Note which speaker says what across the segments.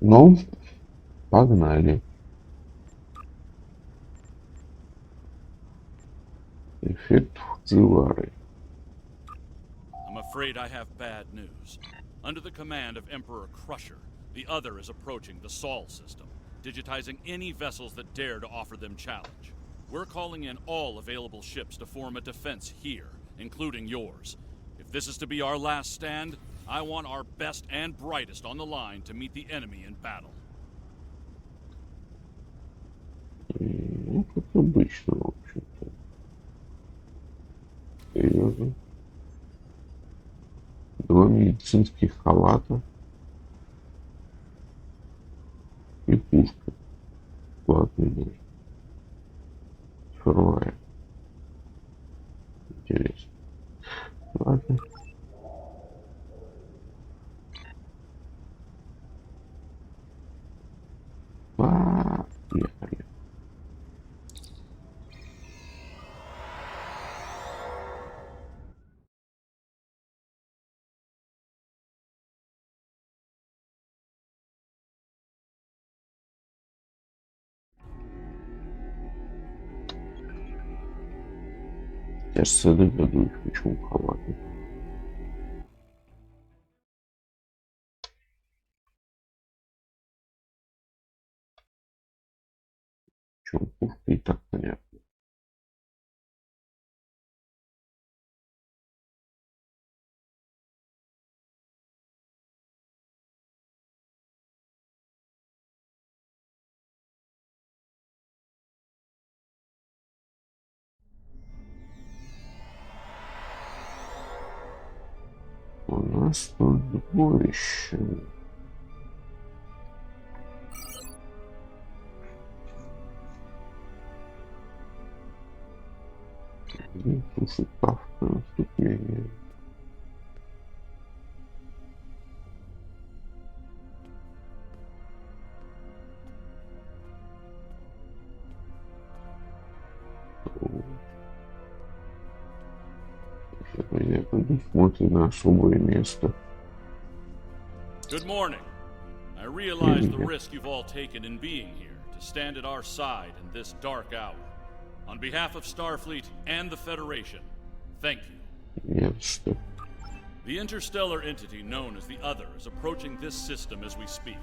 Speaker 1: Ну, погнали. Эффект Fujiwhara.
Speaker 2: I'm afraid I have bad news. Under the command of Emperor Crusher, the other is approaching the Sol system, digitizing any vessels that dare to offer them challenge. We're calling in all available ships to form a defense here, including yours. If this is to be our last stand, I want our best and brightest on the line to meet the enemy in battle.
Speaker 1: Ну, как обычно, в общем-то. Серьезно. Два медицинских халата и пушка. Ладно, нет. Сырая. Интересно. Ладно. Поехали. Я же догадываюсь, почему халаты. Почему пушка и так понятно. У нас тут сборище. И слушай, пафосное выступление. Я пойду смотрю на особое место.
Speaker 2: Good morning. I realize the risk you've all taken in being here to stand at our side in this dark hour. On behalf of Starfleet and the Federation, thank you.
Speaker 1: Нет, что?
Speaker 2: The interstellar entity known as the Other is approaching this system as we speak.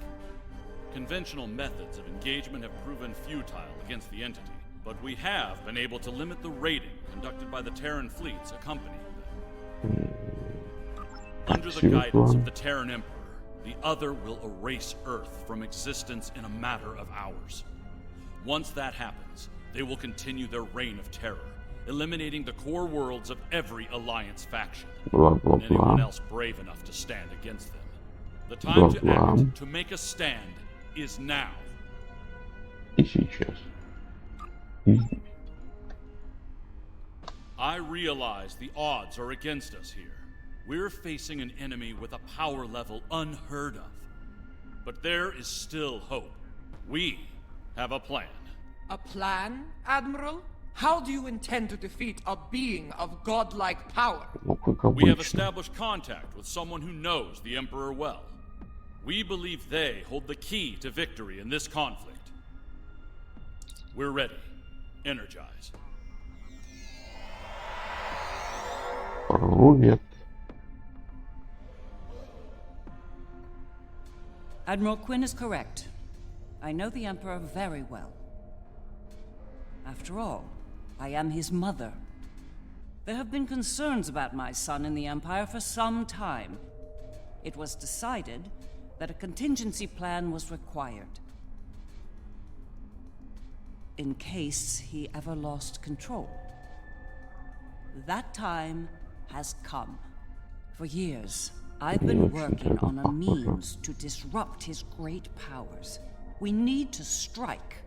Speaker 2: Conventional methods of engagement have proven futile against the entity, but we have been able to limit the raiding conducted by the Terran fleets accompanying them. Under the guidance of the Terran Emperor, the Other will erase Earth from existence in a matter of hours. Once that happens, they will continue their reign of terror, eliminating the core worlds of every Alliance faction, and anyone else brave enough to stand against them. The time to act, to make a stand, is now.
Speaker 1: И сейчас.
Speaker 2: I realize the odds are against us here. We're facing an enemy with a power level unheard of. But there is still hope. We have a plan.
Speaker 3: A plan, Admiral? How do you intend to defeat a being of godlike power?
Speaker 2: We have established contact with someone who knows the Emperor well. We believe they hold the key to victory in this conflict. We're ready. Energize.
Speaker 1: Привет.
Speaker 4: Admiral Quinn is correct. I know the Emperor very well. After all, I am his mother. There have been concerns about my son in the Empire for some time. It was decided that a contingency plan was required, in case he ever lost control. That time has come. For years, I've been working on a means to disrupt his great powers. We need to strike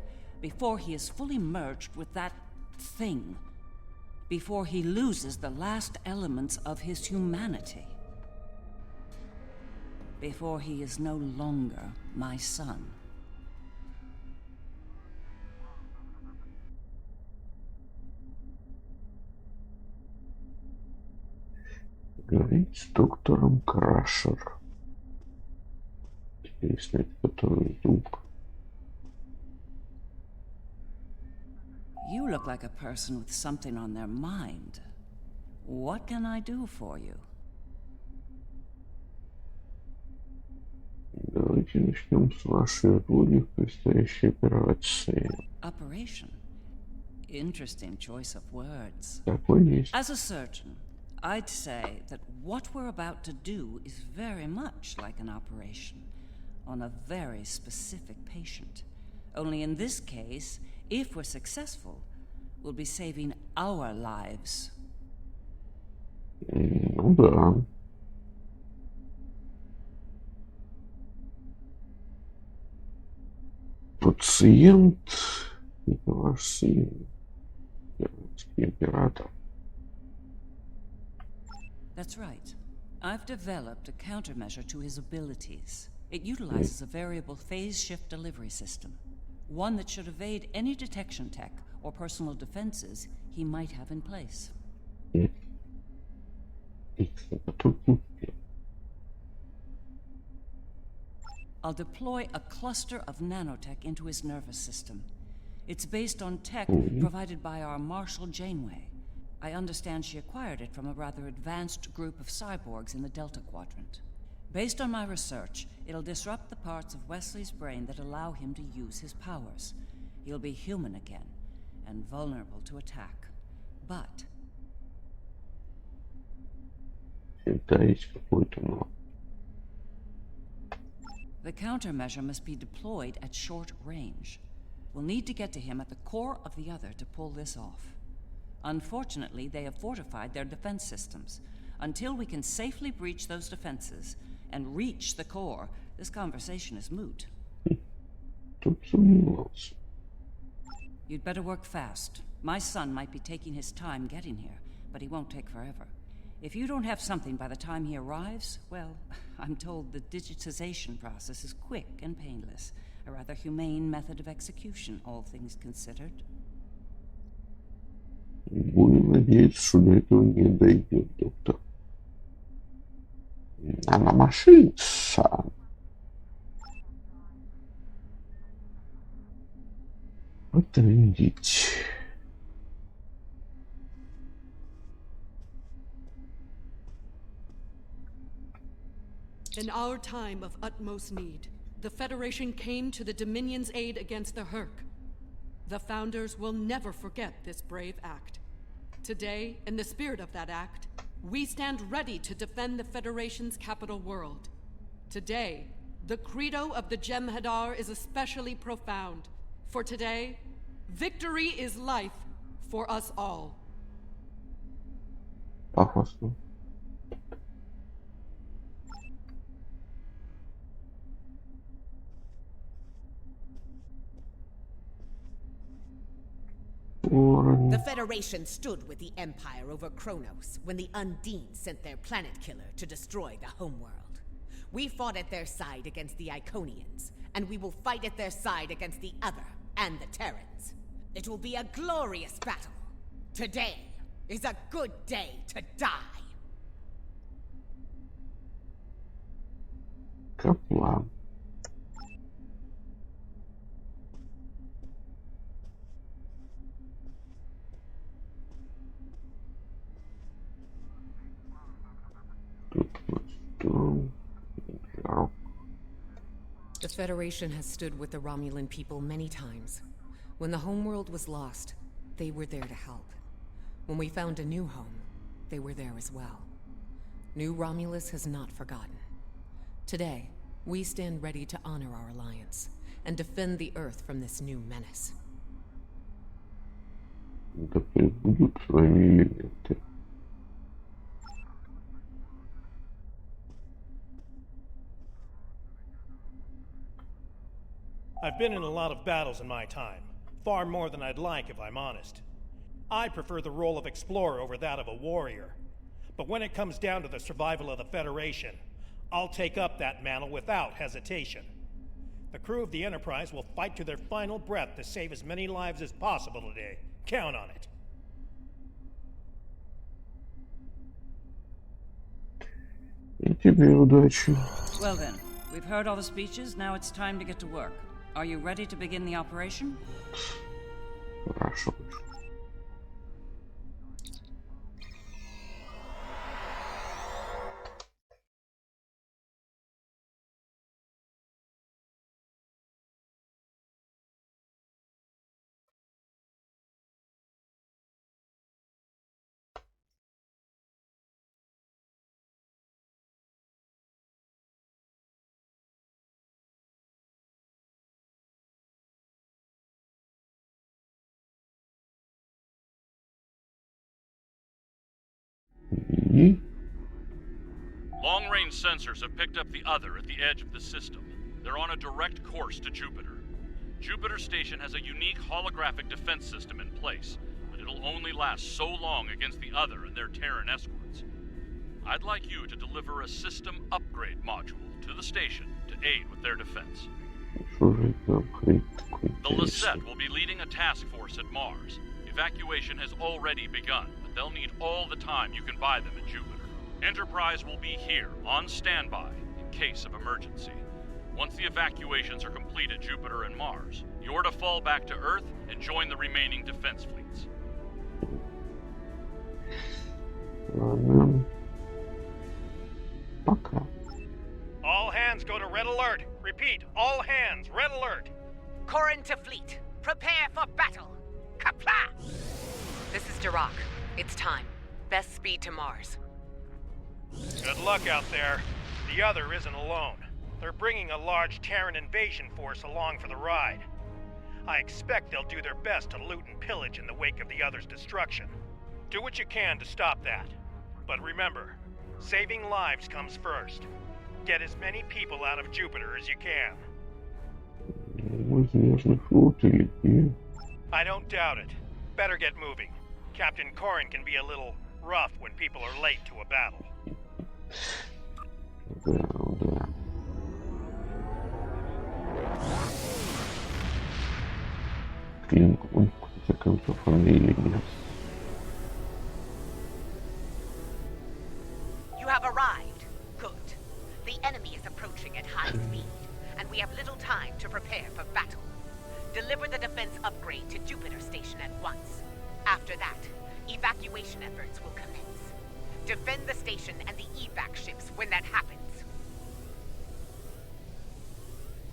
Speaker 4: before he is fully merged with that thing. Before he loses the last elements of his humanity. Before he is no longer my son.
Speaker 1: Говорить с доктором Крашер. Переснять который звук.
Speaker 4: You look like a person with something on their mind. What can I do for you?
Speaker 1: Давайте начнем с вашей роли в предстоящей операции.
Speaker 4: Operation? Interesting choice of words.
Speaker 1: Такой есть.
Speaker 4: As a surgeon, I'd say that what we're about to do is very much like an operation on a very specific patient. Only in this case, if we're successful, we'll be saving our lives.
Speaker 1: Ну да. Пациент — это ваш сын, император.
Speaker 4: That's right. I've developed a countermeasure to his abilities. It utilizes a variable phase shift delivery system, one that should evade any detection tech or personal defenses he might have in place. I'll deploy a cluster of nanotech into his nervous system. It's based on tech provided by our Marshal Janeway. I understand she acquired it from a rather advanced group of cyborgs in the Delta Quadrant. Based on my research, it'll disrupt the parts of Wesley's brain that allow him to use his powers. He'll be human again, and vulnerable to attack. But...
Speaker 1: всегда есть какой-то но.
Speaker 4: The countermeasure must be deployed at short range. We'll need to get to him at the core of the other to pull this off. Unfortunately, they have fortified their defense systems. Until we can safely breach those defenses and reach the core, this conversation is moot.
Speaker 1: Тут сомневался.
Speaker 4: You'd better work fast. My son might be taking his time getting here, but he won't take forever. If you don't have something by the time he arrives, well, I'm told the digitization process is quick and painless. A rather humane method of execution, all things considered.
Speaker 1: Будем надеяться, что до этого не дойдет, доктор. Она машинца. Отойдите.
Speaker 5: In our time of utmost need, the Federation came to the Dominion's aid against the Herc. The Founders will never forget this brave act. Today, in the spirit of that act, we stand ready to defend the Federation's capital world. Today, the credo of the Jem'Hadar is especially profound. For today, victory is life for us all.
Speaker 1: Пафосно.
Speaker 6: The Federation stood with the Empire over Kronos when the Undine sent their planet killer to destroy the homeworld. We fought at their side against the Iconians, and we will fight at their side against the Other and the Terrans. It will be a glorious battle. Today is a good day to die.
Speaker 1: Капла.
Speaker 7: The Federation has stood with the Romulan people many times. When the homeworld was lost, they were there to help. When we found a new home, they were there as well. New Romulus has not forgotten. Today, we stand ready to honor our alliance and defend the Earth from this new menace.
Speaker 1: Так будут своими элементы.
Speaker 8: I've been in a lot of battles in my time, far more than I'd like if I'm honest. I prefer the role of explorer over that of a warrior. But when it comes down to the survival of the Federation, I'll take up that mantle without hesitation. The crew of the Enterprise will fight to their final breath to save as many lives as possible today. Count on it.
Speaker 1: И тебе удачи.
Speaker 4: Well then, We've heard all the speeches, now it's time to get to work. Are you ready to begin the operation?
Speaker 1: Хорошо. И
Speaker 2: Long-range sensors have picked up the other at the edge of the system. They're on a direct course to Jupiter. Jupiter Station has a unique holographic defense system in place, but it'll only last so long against the other and their Terran escorts. I'd like you to deliver a system upgrade module to the station to aid with their defense.
Speaker 1: что же это апгрейд такой
Speaker 2: The
Speaker 1: интересный?
Speaker 2: Lisette will be leading a task force at Mars. Evacuation has already begun, but they'll need all the time you can buy them at Jupiter. Enterprise will be here, on standby, in case of emergency. Once the evacuations are complete at Jupiter and Mars, you're to fall back to Earth and join the remaining defense fleets.
Speaker 1: Ладно. Пока.
Speaker 8: All hands go to red alert. Repeat, all hands, red alert.
Speaker 6: Corrin to fleet. Prepare for battle. Kapla!
Speaker 7: This is Dirac. It's time. Best speed to Mars.
Speaker 8: Good luck out there. The other isn't alone. They're bringing a large Terran invasion force along for the ride. I expect they'll do their best to loot and pillage in the wake of the other's destruction. Do what you can to stop that. But remember, saving lives comes first. Get as many people out of Jupiter as you can.
Speaker 1: Возможно, флот или нет.
Speaker 8: I don't doubt it. Better get moving. Captain Corrin can be a little rough when people are late to a battle.
Speaker 1: Да, да. Клинк, он в конце концов, он или нет.
Speaker 6: You have arrived. Good. The enemy is approaching at high speed, and we have little time to prepare for battle. Deliver the defense upgrade to Jupiter Station at once. After that, evacuation efforts will commence. Defend the station and the evac ships when that happens.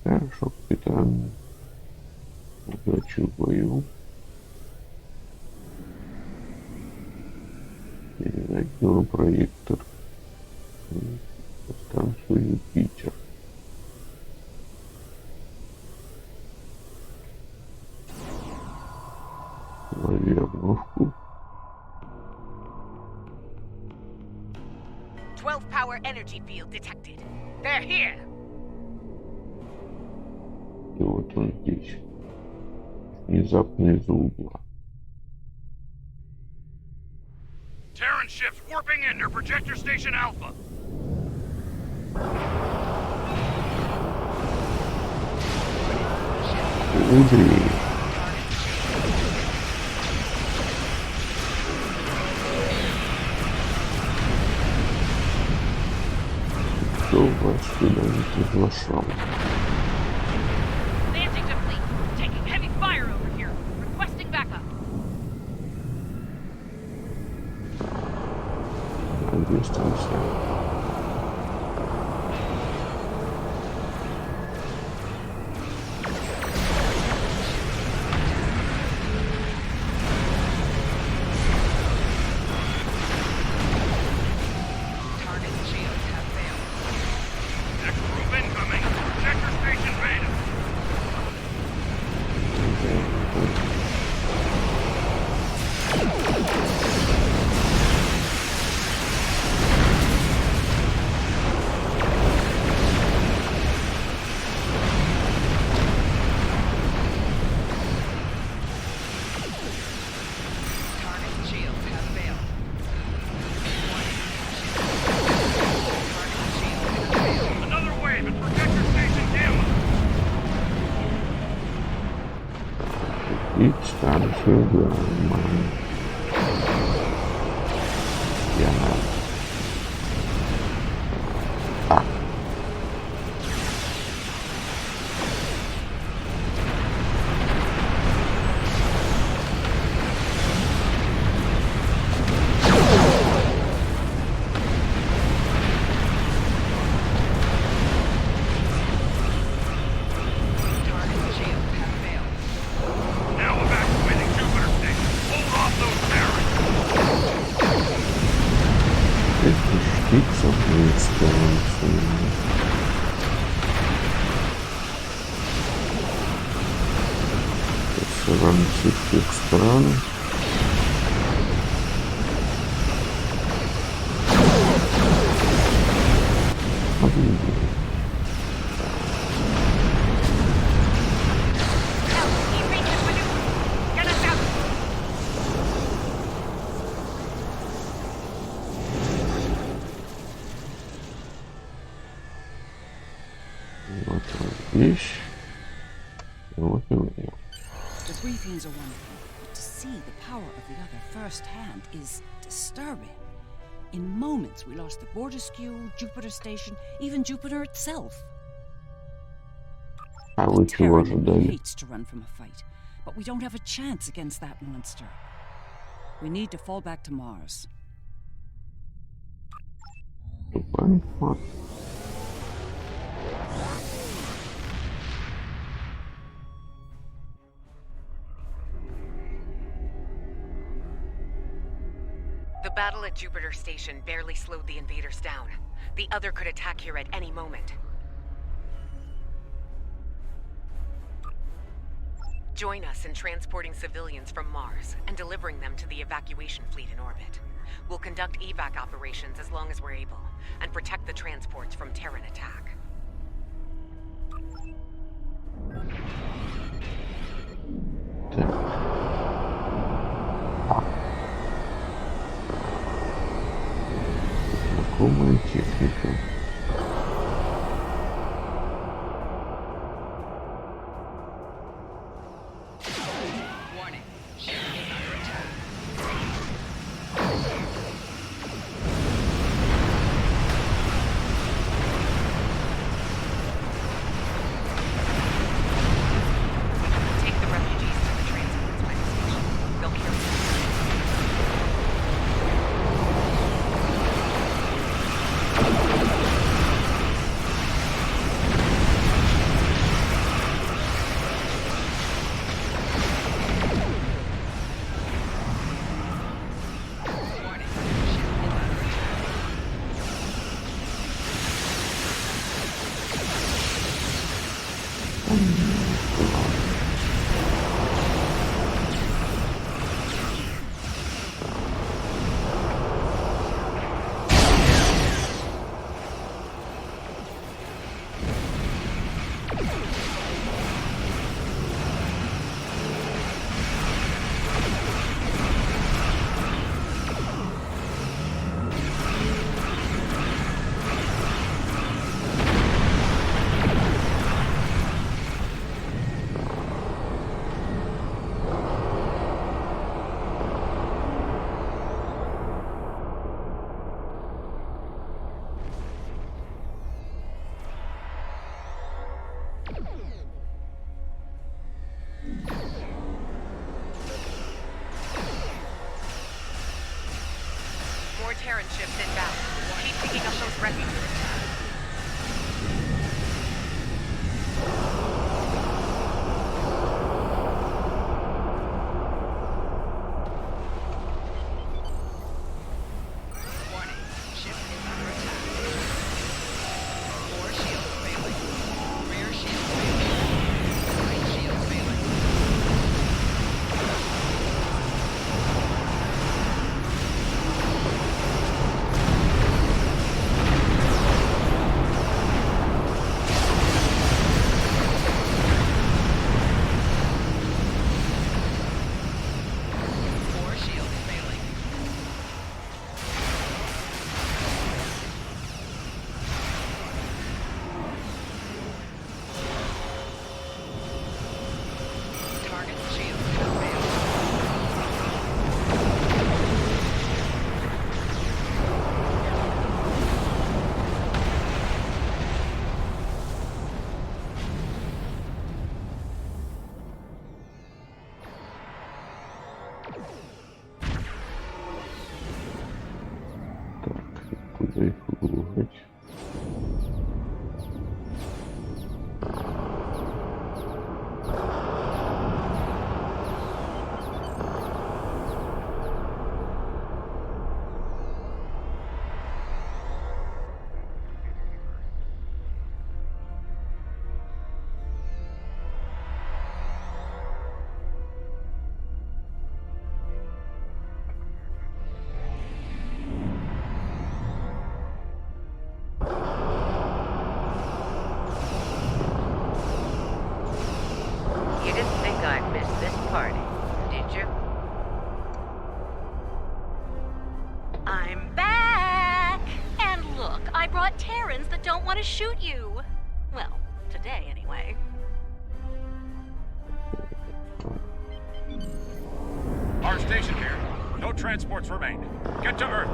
Speaker 1: Хорошо, капитан. Удачи в бою. Передать проектор. Станцию Юпитер. Лови обновку.
Speaker 6: 12 power energy field detected. They're here.
Speaker 1: И вот он здесь. Внезапно из-за угла.
Speaker 2: Terran ships warping in near Projector Station Alpha.
Speaker 1: Удри. Кто вас сюда не приглашал?
Speaker 9: Advancing to fleet. Taking heavy fire over here. Requesting backup.
Speaker 1: Где станция? И станцию Гамма. Я... Сравнить их страны. Вот здесь. Вот и вот.
Speaker 4: The briefings are wonderful, but to see the power of the other firsthand is disturbing. In moments, we lost the Borderskew, Jupiter Station, even Jupiter itself.
Speaker 1: А
Speaker 4: The
Speaker 1: вы чего
Speaker 4: Terran
Speaker 1: ожидали?
Speaker 4: hates to run from a fight, but we don't have a chance against that monster. We need to fall back to Mars.
Speaker 1: Понятно.
Speaker 7: The battle at Jupiter Station barely slowed the invaders down. The other could attack here at any moment. Join us in transporting civilians from Mars and delivering them to the evacuation fleet in orbit. We'll conduct evac operations as long as we're able, and protect the transports from Terran attack.
Speaker 1: Знакомая техника.
Speaker 9: Warning. Ship is under attack. shoot you. Well, today anyway.
Speaker 10: Our station here. No transports remain. Get to Earth.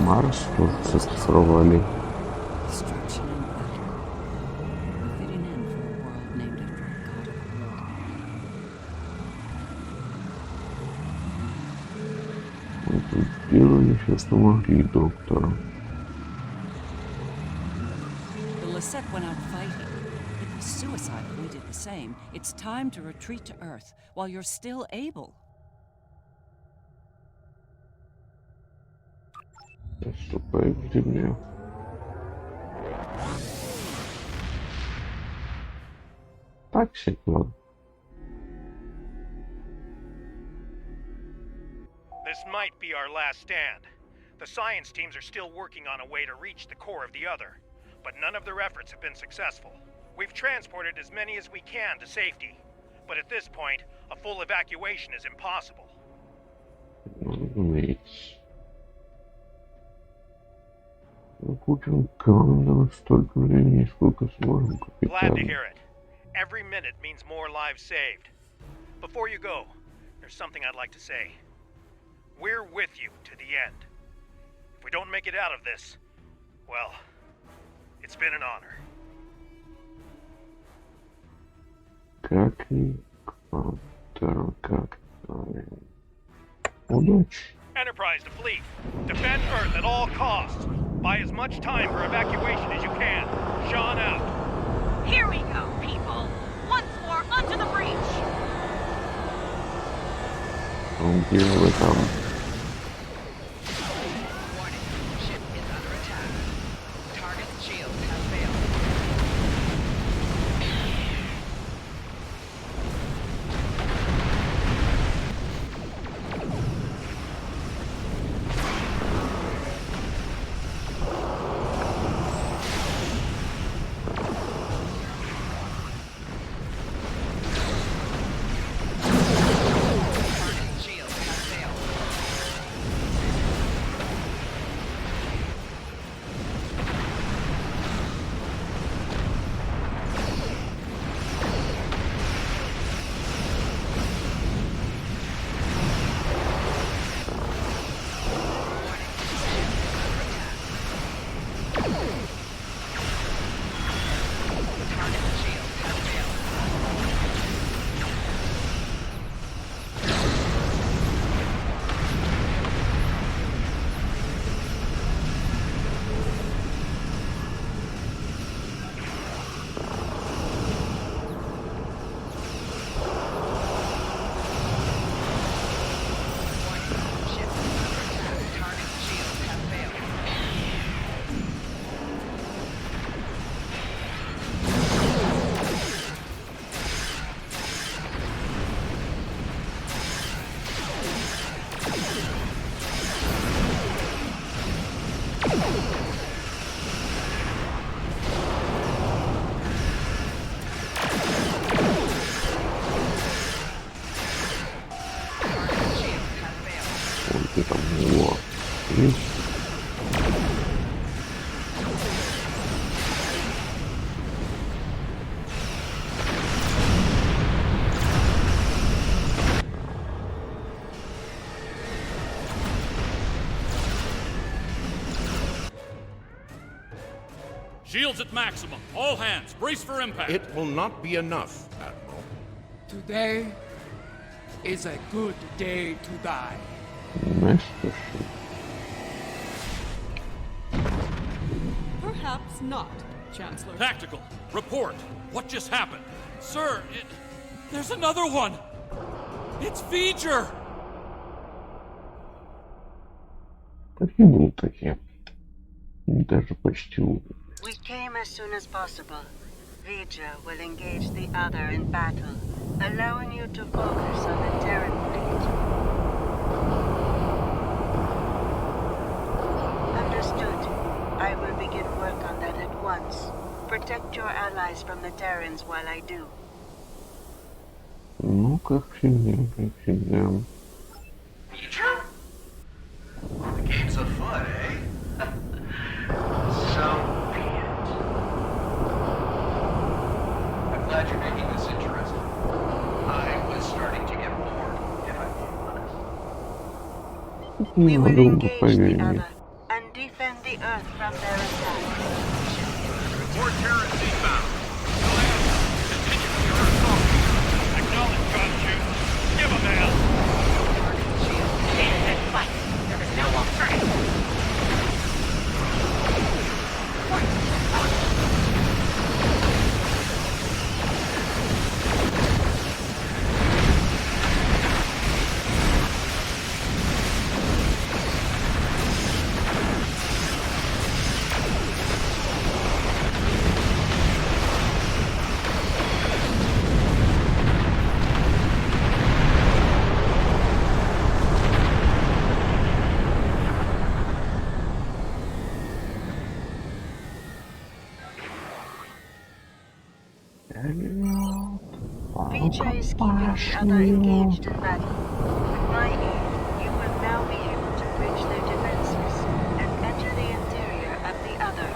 Speaker 1: Марс зацифровали.
Speaker 4: Destruction and battle. A fitting end for a world named after a god of war.
Speaker 1: Мы тут сделали все, что могли, доктор.
Speaker 4: The Lasek went out fighting. It was suicide if we did the same. It's time to retreat to Earth while you're still able.
Speaker 1: Отступай к земле. Так светло.
Speaker 8: This might be our last stand. The science teams are still working on a way to reach the core of the other, but none of their efforts have been successful. We've transported as many as we can to safety, but at this point, a full evacuation is impossible.
Speaker 1: Разумеется. Будем командовать столько времени, сколько сможем,
Speaker 8: Glad to
Speaker 1: капитан.
Speaker 8: hear it. Every minute means more lives saved. Before you go, there's something I'd like to say. We're with you to the end. If we don't make it out of this, well, it's been an honor.
Speaker 1: Как ни командор, как правильно. Удачи.
Speaker 8: Enterprise to fleet. Defend Earth at all costs. Buy as much time for evacuation as you can. Sean out.
Speaker 9: Here we go, people. Once more onto the breach.
Speaker 1: Он делает там.
Speaker 11: Warning. Ship is under attack. Target's shield has failed. Target's shield has failed.
Speaker 1: Есть.
Speaker 2: Shields at maximum. All hands, brace for impact.
Speaker 10: It will not be enough, Admiral.
Speaker 3: Today is a good day to die.
Speaker 1: Знаешь, что ж.
Speaker 5: Perhaps not, Chancellor.
Speaker 2: Tactical, report. What just happened? Sir, there's another one. It's Feature.
Speaker 1: Такие будут такие. Даже почти убили.
Speaker 12: We came as soon as possible. Vija will engage the other in battle, allowing you to focus on the Terran fleet. Understood. I will begin work on that at once. Protect your allies from the Terrans while I do.
Speaker 1: Ну, как всегда, как всегда.
Speaker 13: Feature? The game's afoot, eh? So be it. I'm glad you're making this interesting. I was starting to get bored, if I'm being honest.
Speaker 12: We will engage the other and defend the Earth from their attack.
Speaker 10: Report Terrans inbound. Go ahead. Continue with your assault. Acknowledge, gunship. Give them hell.
Speaker 9: Stand and fight. There is no alternative.
Speaker 12: Vija is keeping the other engaged in battle. With my aid, you will now be able to breach their defenses and enter the interior of the other.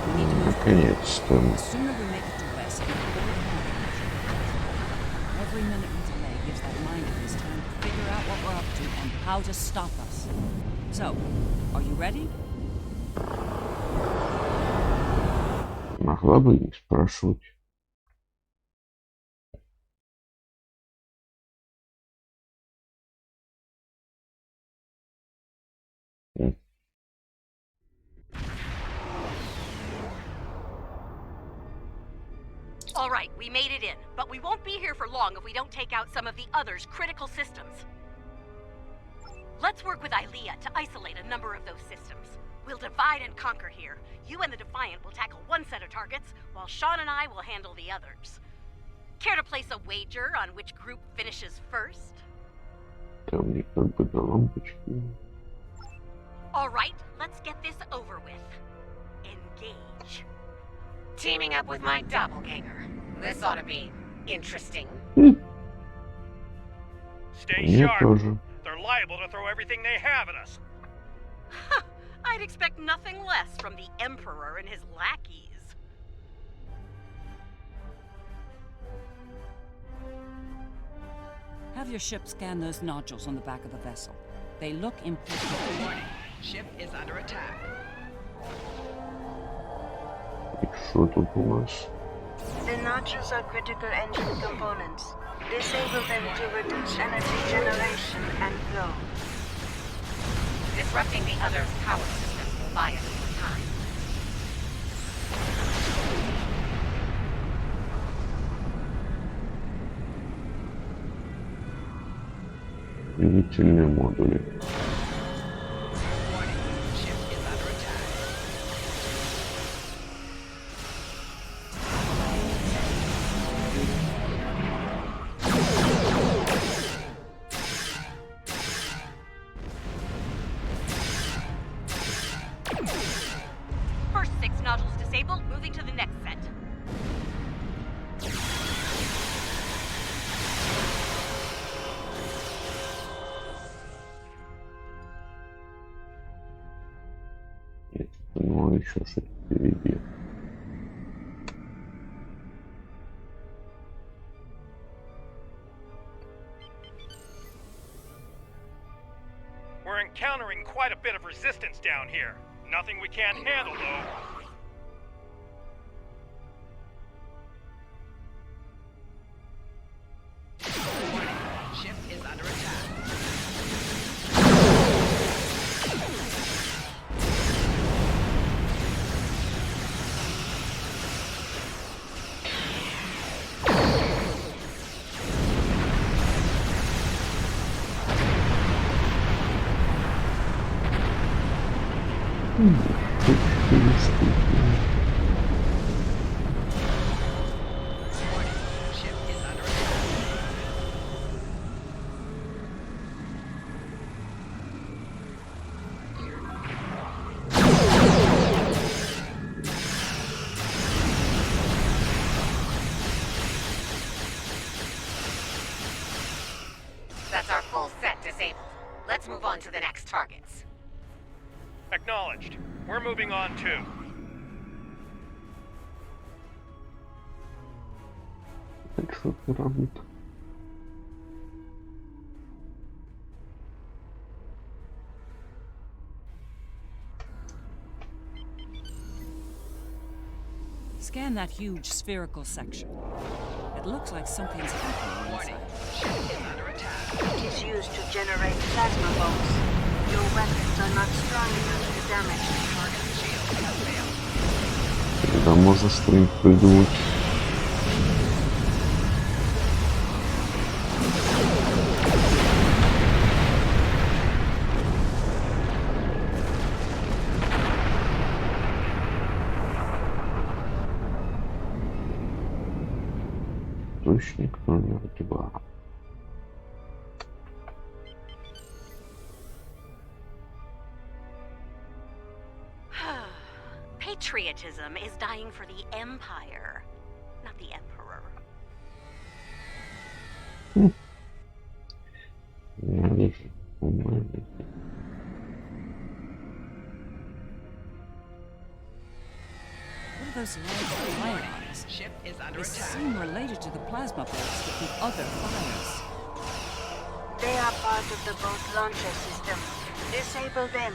Speaker 4: We need to move
Speaker 1: Наконец-то.
Speaker 4: The sooner we make it to West, the more advantage. Every minute we delay gives that mind of his time to figure out what we're up to and how to stop us. So, are you ready?
Speaker 1: Могла бы не спрашивать.
Speaker 9: All right, we made it in, but we won't be here for long if we don't take out some of the other's critical systems. Let's work with Ilea to isolate a number of those systems. We'll divide and conquer here. You and the Defiant will tackle one set of targets, while Sean and I will handle the others. Care to place a wager on which group finishes first?
Speaker 1: Там мне как бы на лампочке.
Speaker 9: All right, let's get this over with. Engage.
Speaker 11: Teaming up with my doppelganger. This ought to be interesting.
Speaker 8: Stay
Speaker 1: Мне
Speaker 8: sharp.
Speaker 1: тоже.
Speaker 8: They're liable to throw everything they have at us.
Speaker 9: I'd expect nothing less from the Emperor and his lackeys.
Speaker 4: Have your ship scan those nodules on the back of the vessel. They look important.
Speaker 11: Warning. Ship is under attack.
Speaker 1: И что тут у нас?
Speaker 12: The nodules are critical engine components. Disable them to reduce energy generation and flow.
Speaker 11: Disrupting the other's power systems will buy us some time.
Speaker 1: Двигательные модули.
Speaker 11: Warning. Ship is under attack.
Speaker 9: First 6 nodules disabled, moving to the next set.
Speaker 1: Ну, еще что-то впереди.
Speaker 8: We're encountering quite a bit of resistance down here. Nothing we can't handle, though.
Speaker 11: Ship is under attack. Ship is under attack.
Speaker 6: That's our full set disabled. Let's move on to the next targets.
Speaker 8: Acknowledged. We're moving on too.
Speaker 1: Так что пирамид.
Speaker 4: Scan that huge spherical section. It looks like something's happening
Speaker 11: Warning.
Speaker 4: inside.
Speaker 11: Ship is under attack.
Speaker 12: It is used to generate plasma bolts. Your weapons are not strong enough to damage them.
Speaker 11: Target shield has failed.
Speaker 1: Да, можно что-нибудь придумать. Источник номер 2.
Speaker 9: Patriotism is dying for the Empire, not the Emperor.
Speaker 1: Надо же, по-моему.
Speaker 4: What are those large fire-eyes?
Speaker 11: Ship is under
Speaker 4: They
Speaker 11: attack.
Speaker 4: seem related to the plasma bolts that the other fires.
Speaker 12: They are part of the bolt launcher system. Disable them,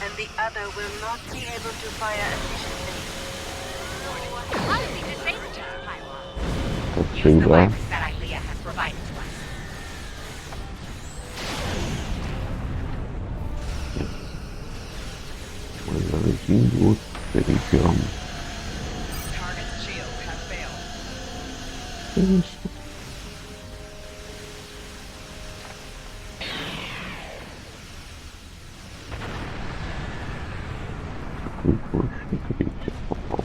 Speaker 12: and the other will not be able to fire efficiently.
Speaker 9: How do we disable these pylons?
Speaker 1: Как
Speaker 6: Use the
Speaker 1: всегда.
Speaker 6: virus that Ilea has provided to us.
Speaker 1: Магазин вот перейдем.
Speaker 11: Target's shield has failed.
Speaker 1: Какой больше критик попал.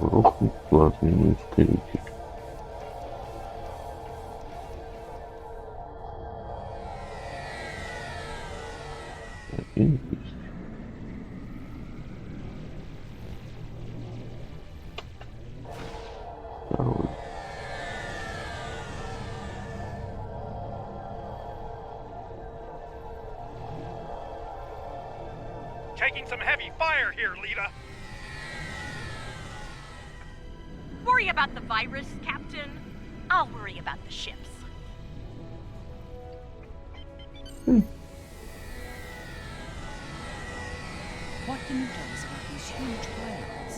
Speaker 1: Грохнуть плазменный ускоритель. Один есть. Второй.
Speaker 8: Taking some heavy fire here, Lita.
Speaker 9: Worry about the virus, Captain. I'll worry about the ships.
Speaker 4: What can you tell us about these huge pylons?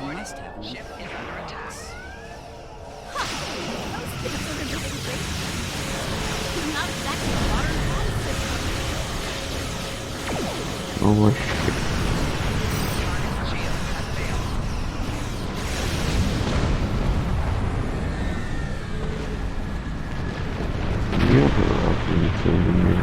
Speaker 4: You must have one.
Speaker 11: Ship is under attack.
Speaker 9: Not exactly a modern bomb system.
Speaker 1: Ну вообще.
Speaker 11: Target's shield has failed.
Speaker 1: Нет, отвлечение.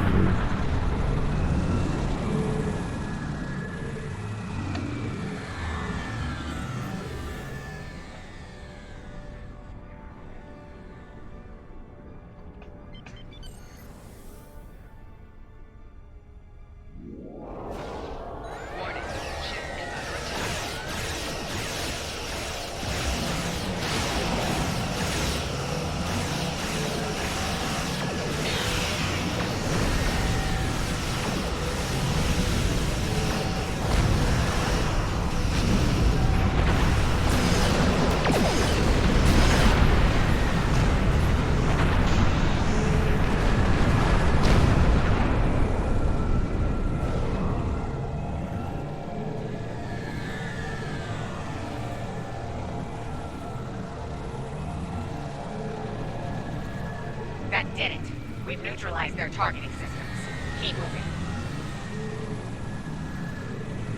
Speaker 6: did it. We've neutralized their targeting systems. Keep moving.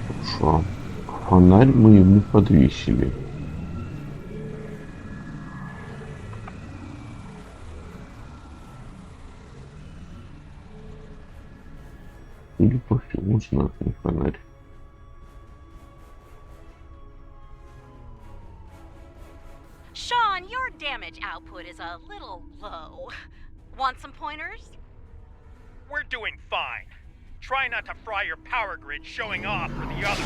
Speaker 1: Хорошо. Фонарь мы ему подвесили. Судя по всему, знатный фонарь.
Speaker 9: Sean, your damage output is a little low. Want some pointers?
Speaker 8: We're doing fine. Try not to fry your power grid showing off for the others.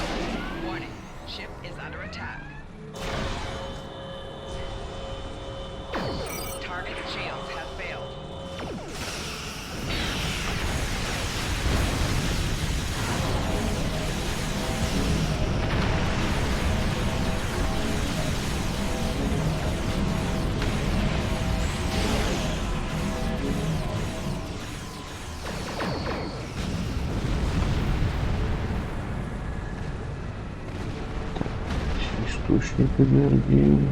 Speaker 11: Warning. Ship is under attack. Target's shields have failed.
Speaker 1: Источник энергии.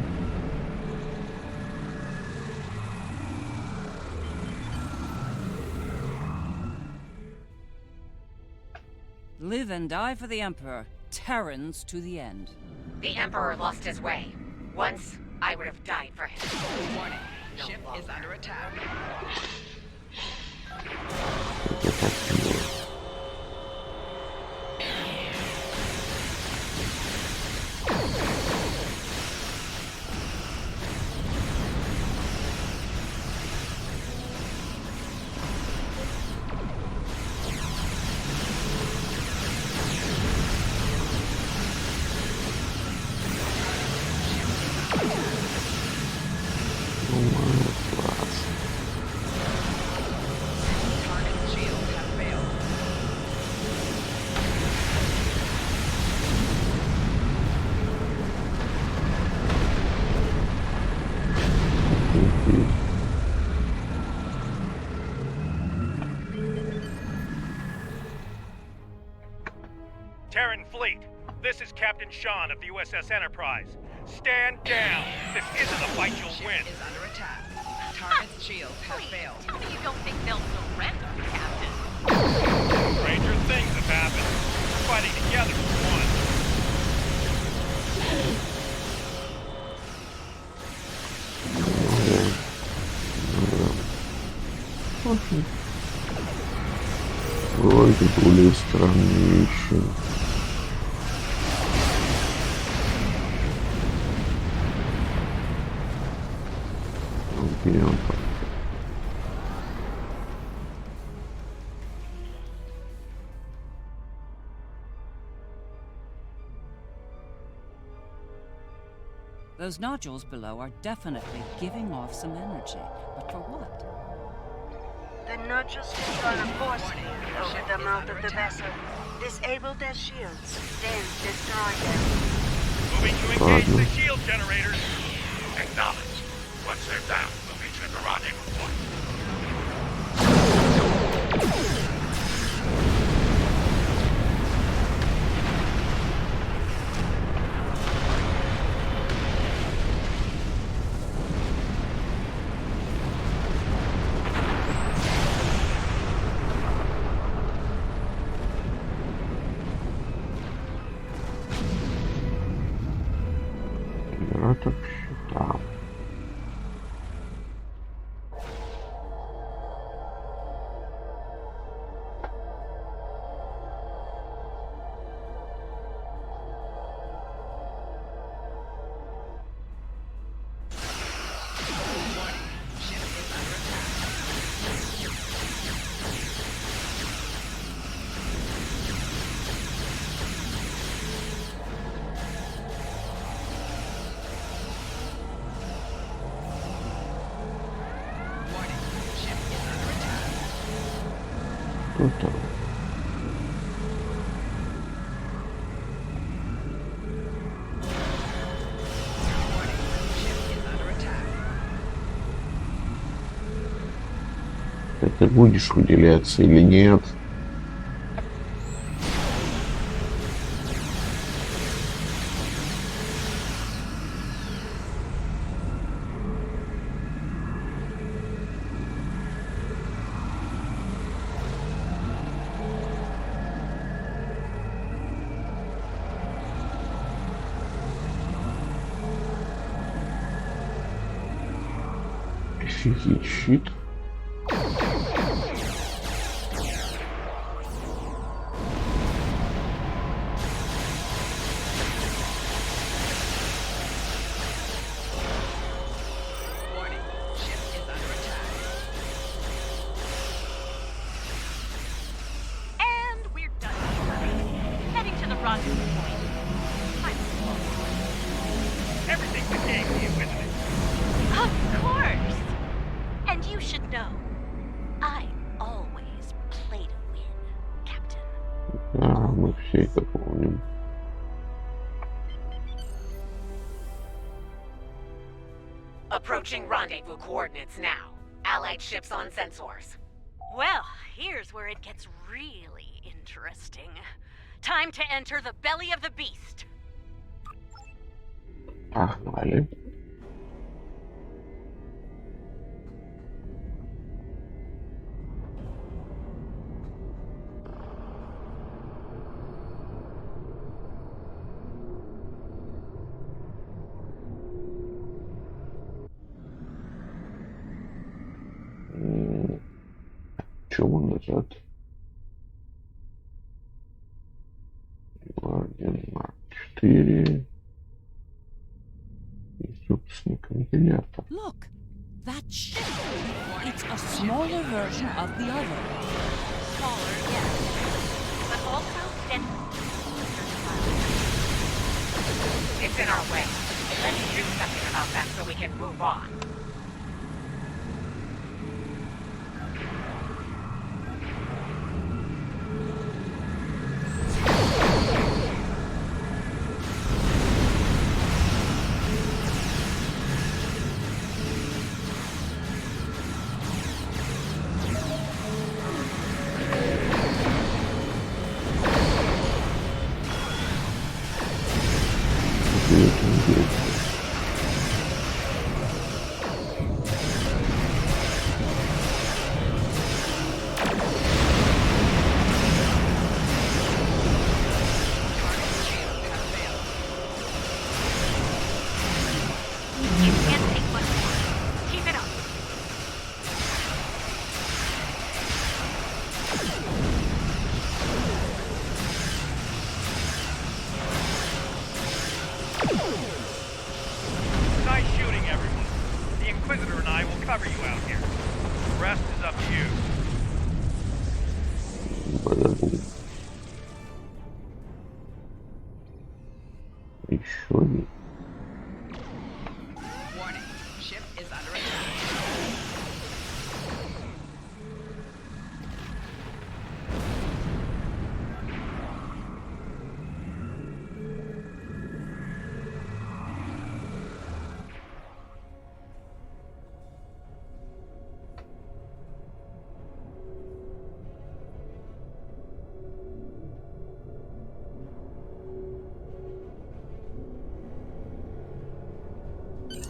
Speaker 4: Live and die for the Emperor. Terrans to the end.
Speaker 6: The Emperor lost his way. Once, I would have died for him.
Speaker 11: Warning. Ship is under attack. Target's shields have failed.
Speaker 8: Terran fleet, this is Captain Sean of the USS Enterprise. Stand down. This isn't a fight you'll win.
Speaker 11: Ship is under attack. Target's shields have
Speaker 9: Please,
Speaker 11: failed.
Speaker 9: tell me you don't think they'll surrender, Captain.
Speaker 8: Stranger things have happened. We're fighting together for one.
Speaker 1: Ой, это более странные вещи. Вперед.
Speaker 4: Those nodules below are definitely giving off some energy. But for what?
Speaker 12: The nodules control a force field over the mouth of the vessel. Disable their shields, then destroy them.
Speaker 8: Moving to engage the shield generators.
Speaker 10: Acknowledged. Once they're down, we'll meet you at the rendezvous point.
Speaker 1: Генератор щита. Круто. Ты будешь выделяться или нет? Офигеть, щит.
Speaker 11: Warning, ship is under attack.
Speaker 9: And we're done. Heading to the rendezvous point.
Speaker 10: Everything's a game to you, isn't it?
Speaker 9: Of course! And you should know, I always play to win, Captain.
Speaker 1: Да, мы все это помним.
Speaker 6: Approaching rendezvous coordinates now. Allied ships on sensors.
Speaker 9: Well, here's where it gets really interesting. Time to enter the belly of the beast.
Speaker 1: Погнали. Чего назад? Гвардиан Марк 4. И, собственно, компилятор.
Speaker 4: Look, that ship. It's a smaller version of the other.
Speaker 9: Smaller, yes. But also deadly.
Speaker 6: It's in our way. Let's do something about that so we can move on.
Speaker 10: Nice shooting, everyone. The Inquisitor and I will cover you out here. The rest is up to you.
Speaker 1: Еще один.
Speaker 11: Warning, ship is under attack.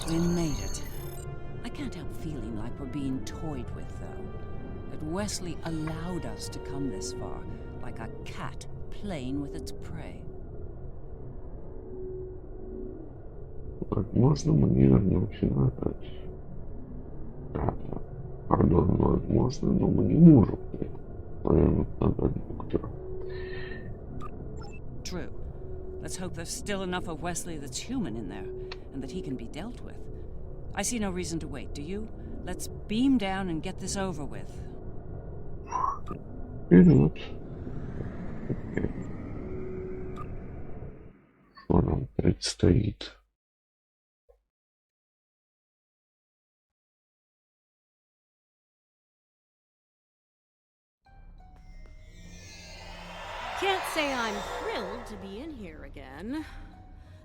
Speaker 4: We made it. I can't help feeling like we're being toyed with, though. That Wesley allowed us to come this far, like a cat playing with its prey.
Speaker 1: Возможно, мы не вернемся назад. Правда. Пардон, возможно, но мы не можем повернуть назад доктора.
Speaker 4: True. Let's hope there's still enough of Wesley that's human in there, and that he can be dealt with. I see no reason to wait, do you? Let's beam down and get this over with.
Speaker 1: Вперед. Что нам предстоит?
Speaker 14: Can't say I'm thrilled to be in here again.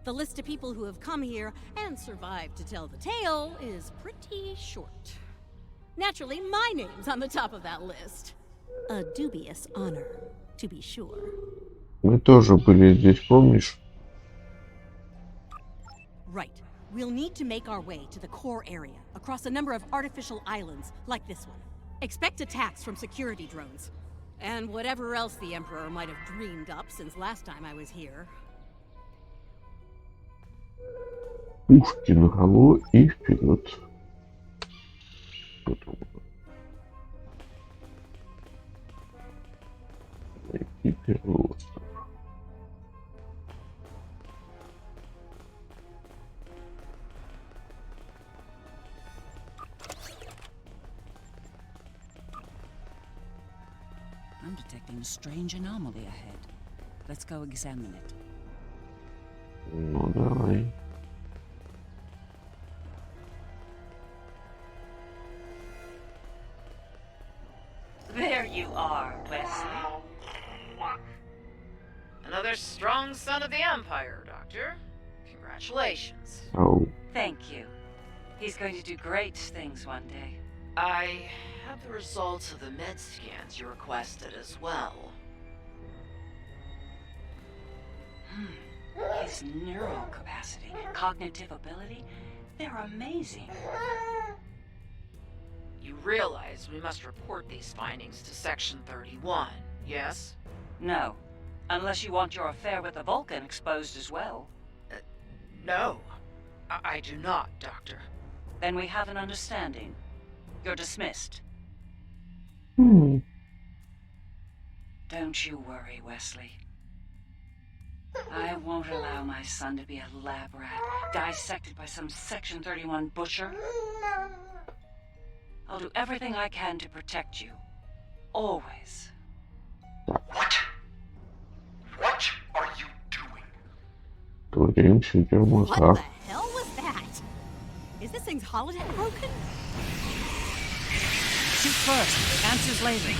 Speaker 14: The list of people who have come here and survived to tell the tale is pretty short. Naturally, my name's on the top of that list. A dubious honor, to be sure.
Speaker 1: Мы тоже были здесь, помнишь?
Speaker 14: Right. We'll need to make our way to the core area, across a number of artificial islands, like this one. Expect attacks from security drones. And whatever else the Emperor might have dreamed up since last time I was here.
Speaker 1: Пушки наголо и вперед. Что там? Найти первый остров.
Speaker 4: I'm detecting a strange anomaly ahead. Let's go examine it.
Speaker 1: Ну, давай.
Speaker 15: There you are, Wesley.
Speaker 11: Another strong son of the Empire, Doctor. Congratulations.
Speaker 1: Oh.
Speaker 15: Thank you. He's going to do great things one day.
Speaker 11: I have the results of the med scans you requested as well.
Speaker 15: His neural capacity, cognitive ability, they're amazing.
Speaker 11: You realize we must report these findings to Section 31, yes?
Speaker 15: No. Unless you want your affair with the Vulcan exposed as well.
Speaker 11: No. I do not, Doctor.
Speaker 15: Then we have an understanding. You're dismissed.
Speaker 1: Hmm.
Speaker 15: Don't you worry, Wesley. I won't allow my son to be a lab rat, dissected by some Section 31 butcher. I'll do everything I can to protect you. Always.
Speaker 10: What? What are you doing?
Speaker 1: Творимся, идем в
Speaker 14: What
Speaker 1: мозгах.
Speaker 14: the hell was that? Is this thing's holodeck broken?
Speaker 4: Shoot first. Answers later.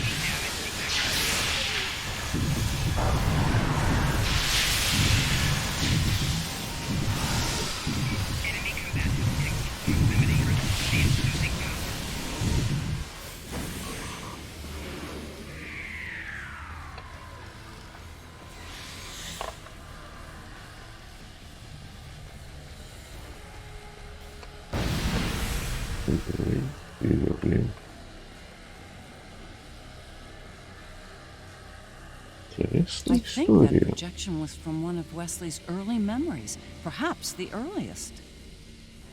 Speaker 4: I think that projection was from one of Wesley's early memories, perhaps the earliest.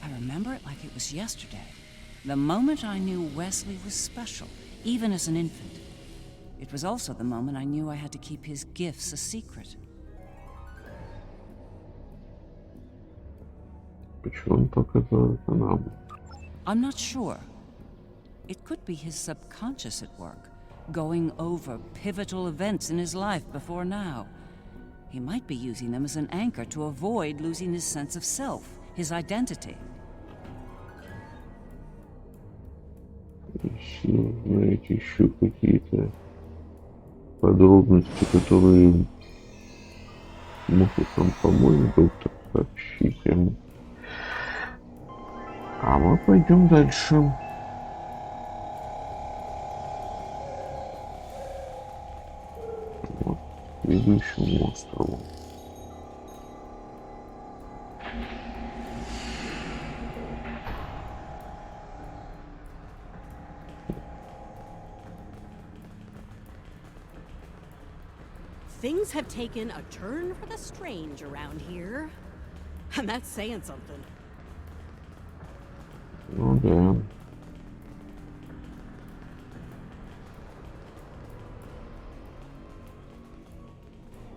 Speaker 4: I remember it like it was yesterday, the moment I knew Wesley was special, even as an infant. It was also the moment I knew I had to keep his gifts a secret.
Speaker 1: Почему он показал это нам?
Speaker 4: I'm not sure. It could be his subconscious at work, going over pivotal events in his life before now. He might be using them as an anchor to avoid losing his sense of self, his
Speaker 1: Если знаете еще какие-то подробности, которые могут нам помочь, доктор, сообщите. А мы пойдем дальше. Вот, к следующему острову.
Speaker 14: Things have taken a turn for the strange around here. And that's saying something.
Speaker 1: Ну да.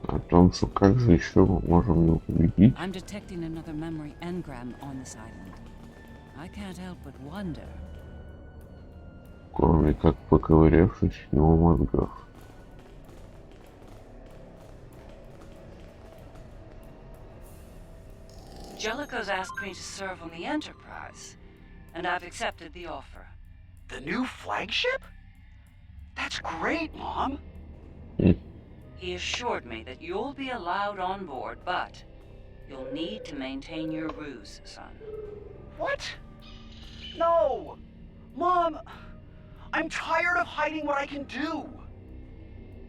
Speaker 1: О том, что как же еще мы можем его победить.
Speaker 4: I'm detecting another memory engram on this island. I can't help but wonder.
Speaker 1: Кроме как поковырявшись в его мозгах.
Speaker 15: Jellicoe's asked me to serve on the Enterprise, and I've accepted the offer.
Speaker 10: The new flagship? That's great, Mom.
Speaker 15: He assured me that you'll be allowed on board, but you'll need to maintain your ruse, son.
Speaker 10: What? No! Mom! I'm tired of hiding what I can do!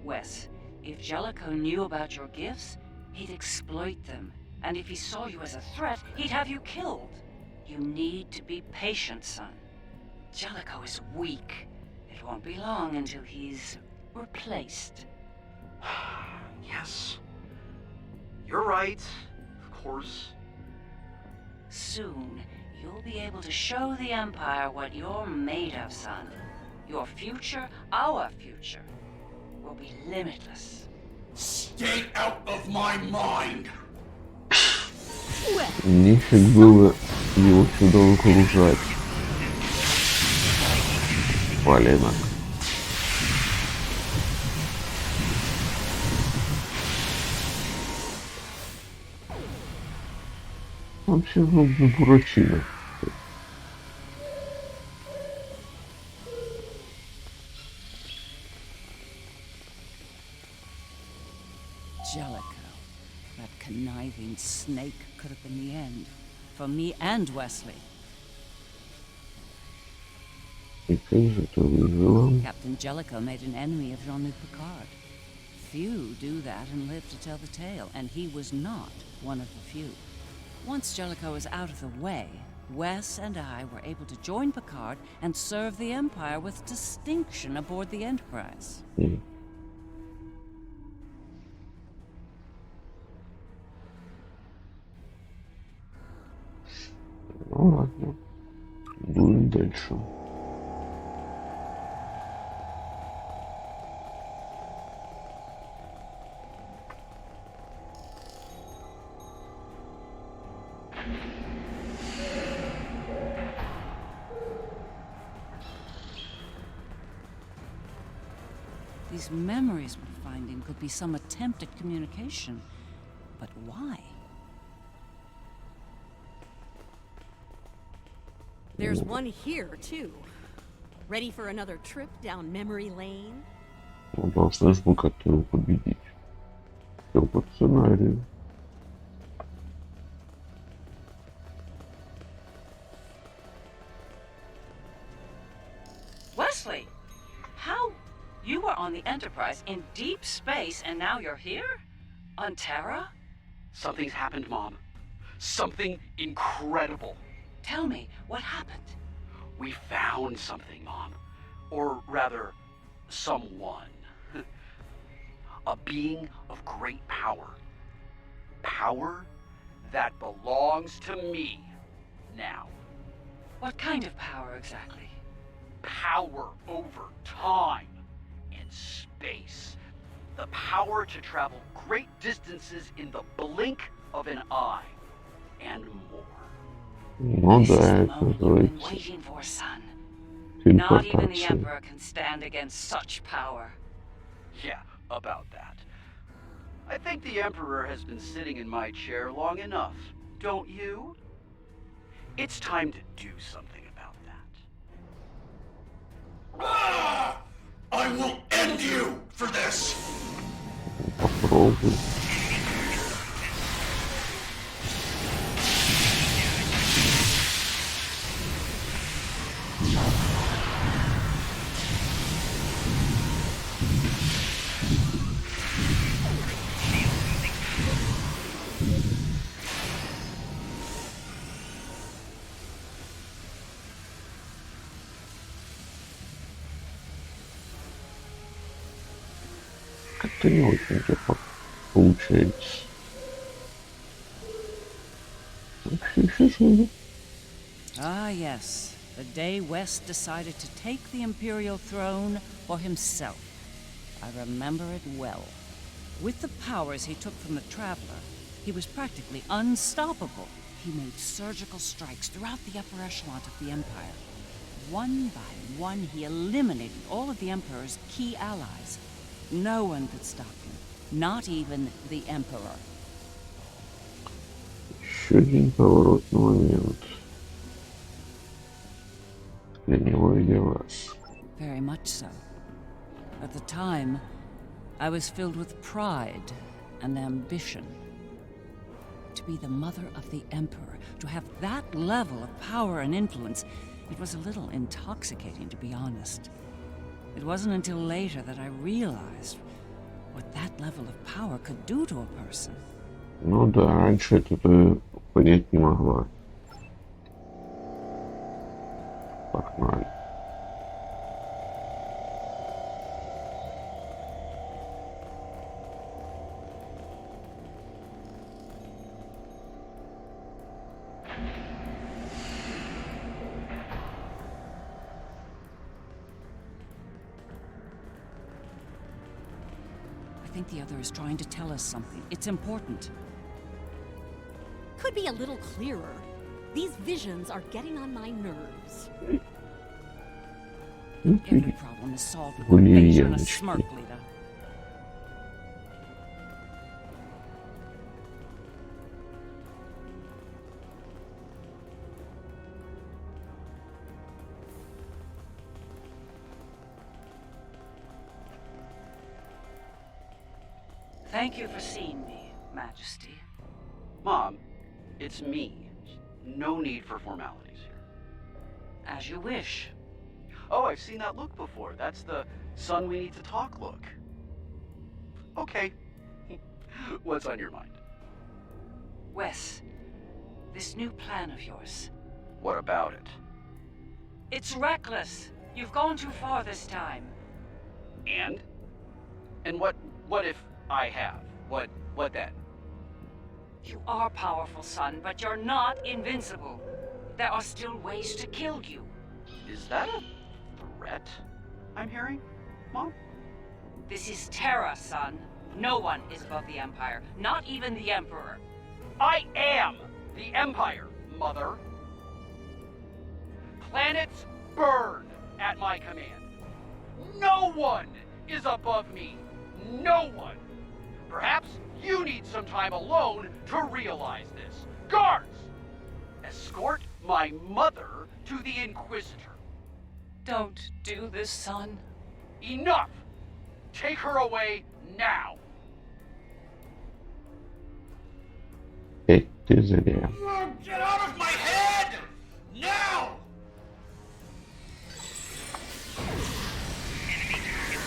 Speaker 15: Wes, if Jellicoe knew about your gifts, he'd exploit them. And if he saw you as a threat, he'd have you killed. You need to be patient, son. Jellicoe is weak. It won't be long until he's replaced.
Speaker 10: Yes. You're right. Of course.
Speaker 15: Soon, you'll be able to show the Empire what you're made of, son. Your future, our future, will be limitless.
Speaker 10: Stay out of my mind!
Speaker 1: Нефиг было его сюда выгружать. Валенок. Вообще, ну, дурачина.
Speaker 4: Jellicoe, that conniving snake, could have been the end. For me and Wesley.
Speaker 1: И ты же ты выжила.
Speaker 4: Captain Jellicoe made an enemy of Jean-Luc Picard. Few do that and live to tell the tale, and he was not one of the few. Once Jellicoe was out of the way, Wes and I were able to join Picard and serve the Empire with distinction aboard the Enterprise.
Speaker 1: Ну ладно. Будем дальше.
Speaker 4: These memories we're finding could be some attempt at communication. But why?
Speaker 14: There's one here, too. Ready for another trip down memory lane?
Speaker 1: Мы должны же как-то его победить. Все по сценарию.
Speaker 15: Wesley, how? You were on the Enterprise in deep space and now you're here? On Terra?
Speaker 16: Something's happened, Mom. Something incredible.
Speaker 15: Tell me, what happened?
Speaker 16: We found something, Mom. Or rather, someone. A being of great power. Power that belongs to me now.
Speaker 15: What kind of power exactly?
Speaker 16: Power over time and space. The power to travel great distances in the blink of an eye. And more.
Speaker 1: Ну да, это называется
Speaker 15: Not even the
Speaker 1: телепортация.
Speaker 15: Emperor can stand against such power.
Speaker 16: Yeah, about that. I think the Emperor has been sitting in my chair long enough, don't you? It's time to do something about that.
Speaker 10: I will end you for this!
Speaker 1: Попробуй. Как-то не очень тепло получается. Вообще живо.
Speaker 4: Ah, yes. The day West decided to take the Imperial throne for himself. I remember it well. With the powers he took from the Traveler, he was practically unstoppable. He made surgical strikes throughout the upper echelon of the Empire. One by one, he eliminated all of the Emperor's key allies. No one could stop him, not even the Emperor.
Speaker 1: Еще один поворотный момент. Для него и для вас.
Speaker 4: Very much so. At the time, I was filled with pride and ambition. To be the mother of the Emperor, to have that level of power and influence, it was a little intoxicating, to be honest. It wasn't until later that I realized what that level of power could do to a person.
Speaker 1: Ну да, раньше это ты понять не могла. Погнали.
Speaker 4: think the other is trying to tell us something. It's important.
Speaker 14: Could be a little clearer. These visions are getting on my nerves.
Speaker 4: Every problem is solved with a face and a smirk, Lita.
Speaker 15: Thank you for seeing me, Majesty.
Speaker 16: Mom, it's me. No need for formalities here.
Speaker 15: As you wish.
Speaker 16: Oh, I've seen that look before. That's the son we need to talk look. Okay. What's on your mind?
Speaker 15: Wes, this new plan of yours.
Speaker 16: What about it?
Speaker 15: It's reckless. You've gone too far this time.
Speaker 16: And? And what if I have? What then?
Speaker 15: You are powerful, son, but you're not invincible. There are still ways to kill you.
Speaker 16: Is that a threat I'm hearing, Mom?
Speaker 15: This is Terra, son. No one is above the Empire, not even the Emperor.
Speaker 16: I am the Empire, Mother. Planets burn at my command. No one is above me. No one. Perhaps you need some time alone to realize this. Guards! Escort my mother to the Inquisitor.
Speaker 15: Don't do this, son.
Speaker 16: Enough! Take her away now!
Speaker 1: Ты зря.
Speaker 10: Get out of my head! Now!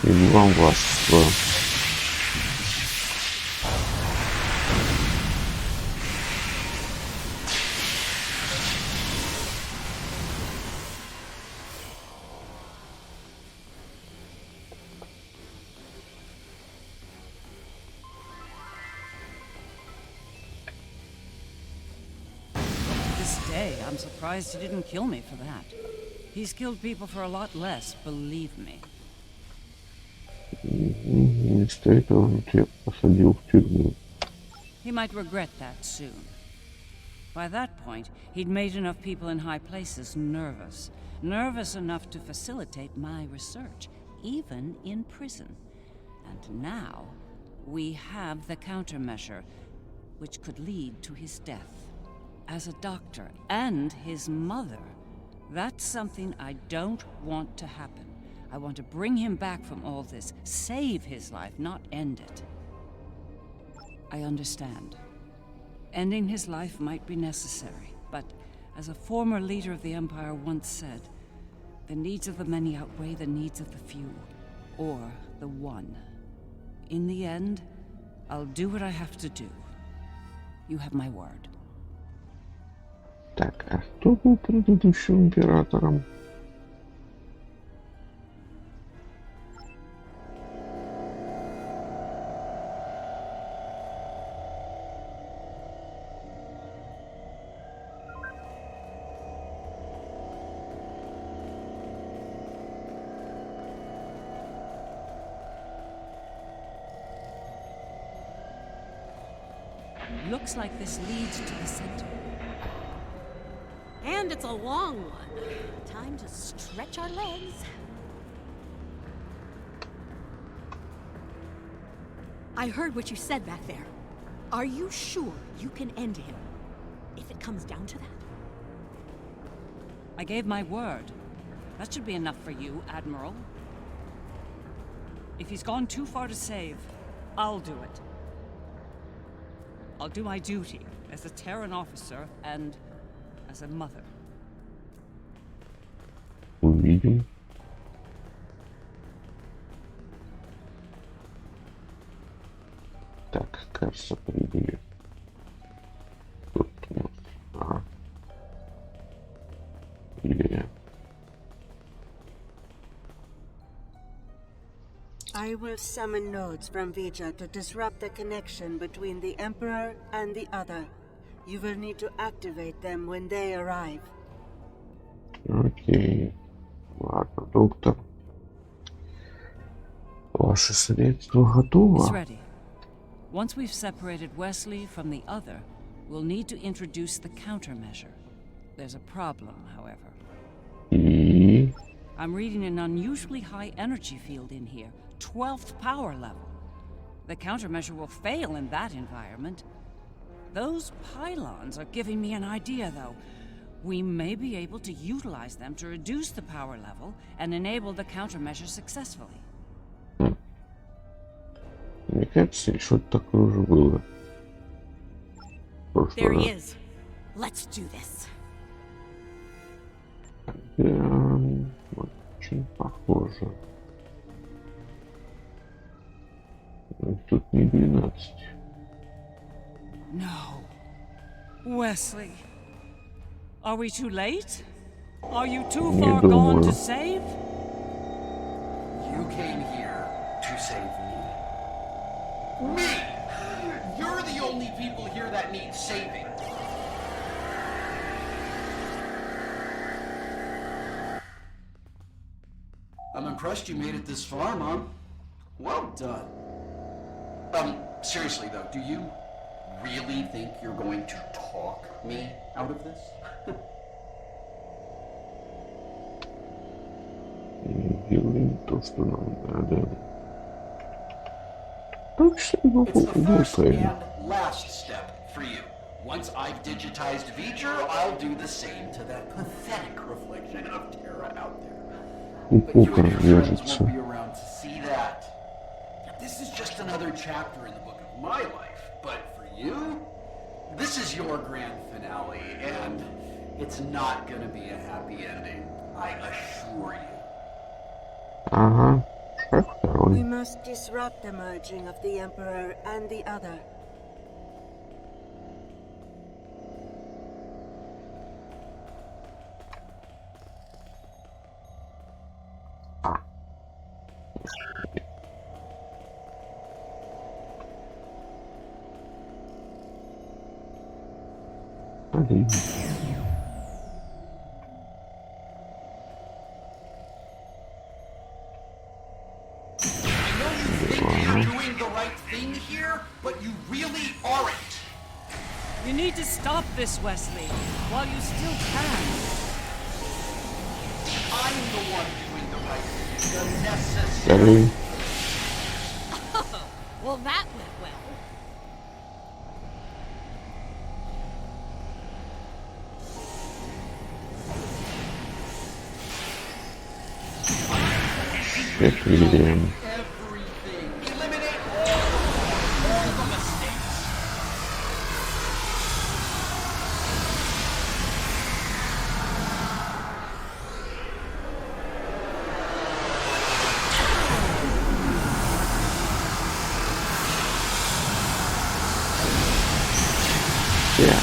Speaker 1: И вам вас.
Speaker 4: I'm surprised he didn't kill me for that. He's killed people for a lot less, believe me.
Speaker 1: Вместо этого он тебя посадил в тюрьму.
Speaker 4: He might regret that soon. By that point, he'd made enough people in high places nervous. Nervous enough to facilitate my research, even in prison. And now, we have the countermeasure, which could lead to his death. As a doctor, and his mother, that's something I don't want to happen. I want to bring him back from all this, save his life, not end it. I understand. Ending his life might be necessary, but as a former leader of the Empire once said, the needs of the many outweigh the needs of the few, or the one. In the end, I'll do what I have to do. You have my word.
Speaker 1: Так, а кто был предыдущим императором?
Speaker 4: Looks like this leads to the center.
Speaker 14: And it's a long one. Time to stretch our legs. I heard what you said back there. Are you sure you can end him? If it comes down to that?
Speaker 4: I gave my word. That should be enough for you, Admiral. If he's gone too far to save, I'll do it. I'll do my duty as a Terran officer and as a mother.
Speaker 1: Увидим. Так, кажется, прибыли. Тут у нас. Ага. Или...
Speaker 12: I will summon nodes from Vija to disrupt the connection between the Emperor and the other. You will need to activate them when they arrive.
Speaker 1: Окей. Ладно, доктор. Ваше средство готово?
Speaker 4: It's ready. Once we've separated Wesley from the other, we'll need to introduce the countermeasure. There's a problem, however.
Speaker 1: И...
Speaker 4: I'm reading an unusually high energy field in here, 12th power level. The countermeasure will fail in that environment. Those pylons are giving me an idea, though. We may be able to utilize them to reduce the power level and enable the countermeasure successfully.
Speaker 1: Мне кажется, что-то такое уже было.
Speaker 14: There he is. Let's do this.
Speaker 1: Очень похоже. Тут не 12.
Speaker 4: No. Wesley. Are we too late? Are you too far gone to save?
Speaker 16: You came here to save me. Me! You're the only people here that need saving. I'm impressed you made it this far, Mom. Well done. Seriously though, do you really think you're going to talk me out of this?
Speaker 1: Делаем то, что нам надо. Так что
Speaker 16: It's the first and last step for you. Once I've digitized V'ger, I'll do the same to that pathetic reflection of Terra out there. But you and your friends won't be around to see that. This is just another chapter in the book of my life, but for you, this is your grand finale, and it's not gonna be a happy ending, I assure you.
Speaker 1: Ага, шаг второй.
Speaker 12: We must disrupt the merging of the Emperor and the other.
Speaker 1: Один.
Speaker 16: Doing the right thing here, but you really aren't.
Speaker 4: You need to stop this, Wesley, while you still can.
Speaker 16: I'm the one doing the right thing. The necessary.
Speaker 14: Well, that went well.
Speaker 1: William. Yeah.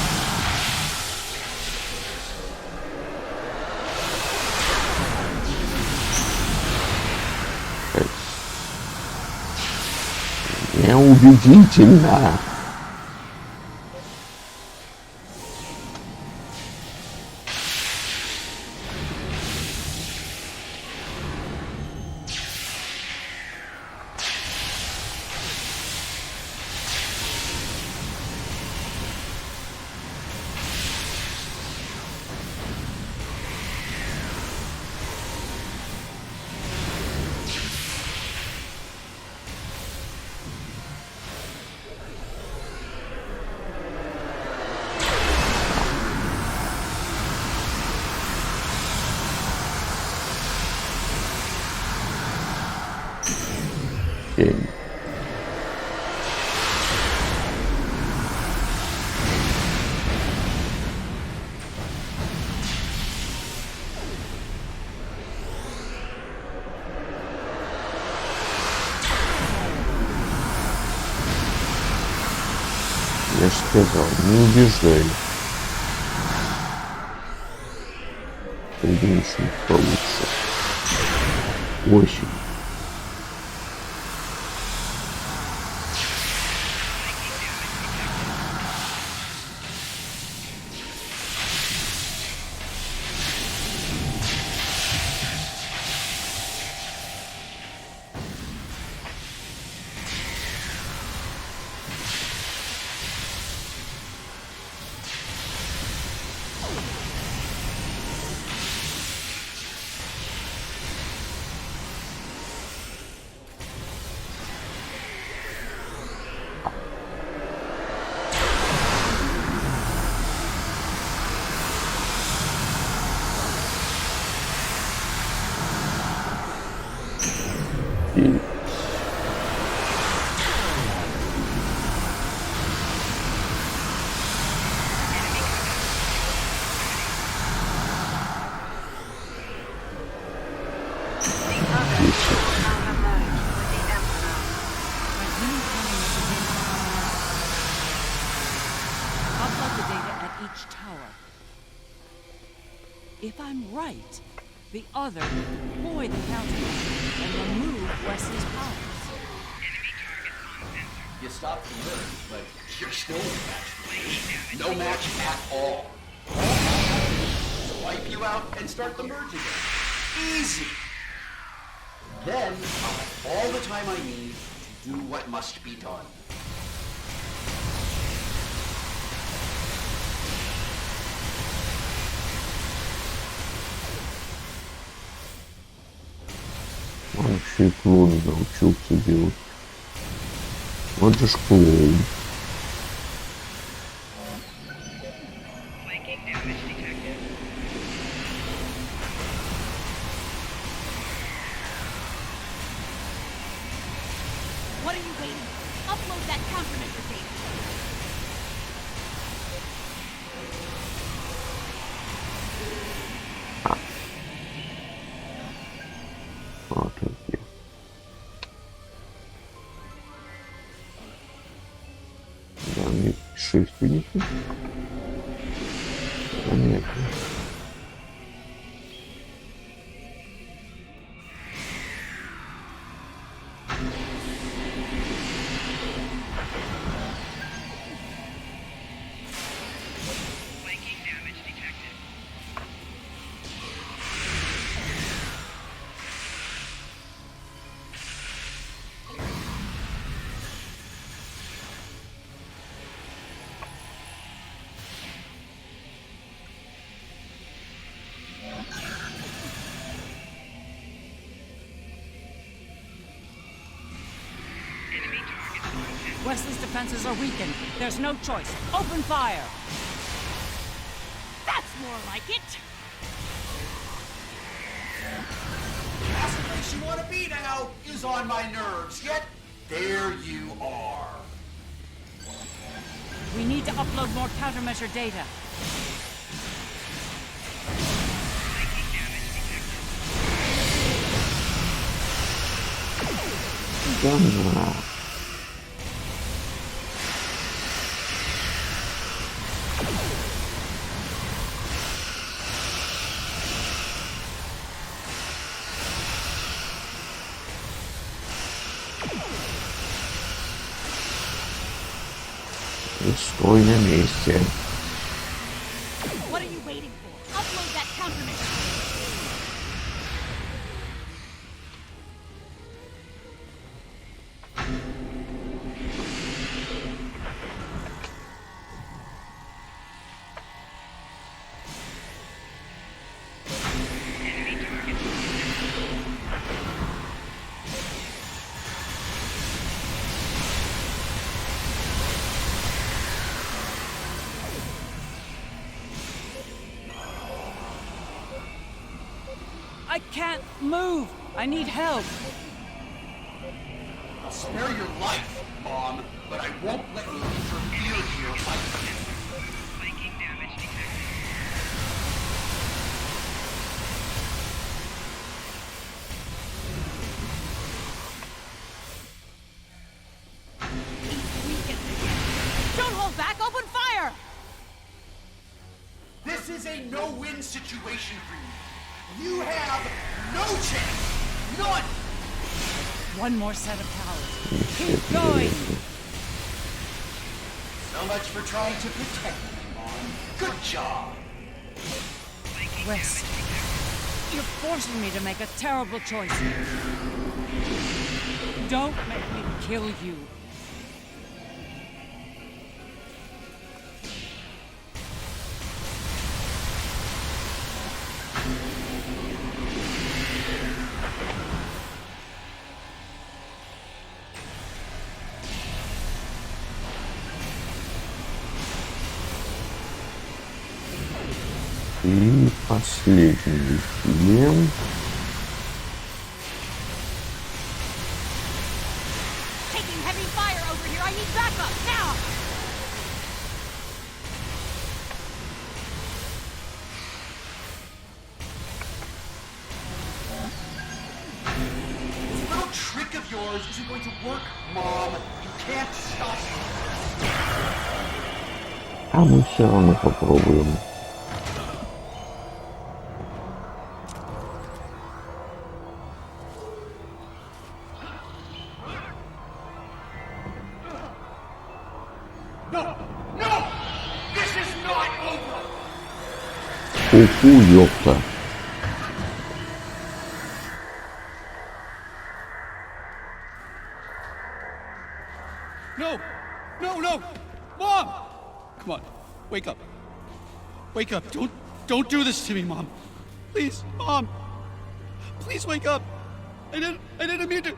Speaker 1: Неубедительно. Game. Я же сказал, не убеждай. Придумай получше. Очень.
Speaker 4: If I'm right, the other will deploy the countermeasure and remove Wesley's powers.
Speaker 16: You stopped the merge, but you're still no match. No match at all. Wipe you out and start the merge again. Easy. Then I'll have all the time I need to do what must be done.
Speaker 1: Вообще клоун научился делать. Вот же ж клоун.
Speaker 14: What are you waiting for? Upload that countermeasure data.
Speaker 1: Вот такие. Да, мне 6 видите? Понятно.
Speaker 4: Wesley's defenses are weakened. There's no choice. Open fire!
Speaker 14: That's more like it!
Speaker 16: Last place you want to be now is on my nerves, yet there you are.
Speaker 4: We need to upload more countermeasure data.
Speaker 1: Да. И стой на месте.
Speaker 14: What are you waiting for? Upload that countermeasure.
Speaker 4: I can't move! I need help!
Speaker 16: I'll spare your life, Mom, but I won't let you interfere here either.
Speaker 11: Flanking damage detected.
Speaker 14: Don't hold back! Open fire!
Speaker 16: This is a no-win situation for you. You have no chance! None!
Speaker 4: One more set of powers. Keep going!
Speaker 16: So much for trying to protect me, Mom. Good job!
Speaker 4: Wes, you're forcing me to make a terrible choice. Don't make me kill you.
Speaker 1: И последний член.
Speaker 14: Taking heavy fire over here. I need backup now.
Speaker 16: This little trick of yours isn't going to work, Mom. You can't stop me.
Speaker 1: А мы все равно попробуем. Фу-фу, ёпта.
Speaker 17: No! No, no! Mom! Come on, wake up. Wake up. Don't do this to me, Mom. Please, Mom. Please wake up. I didn't mean to.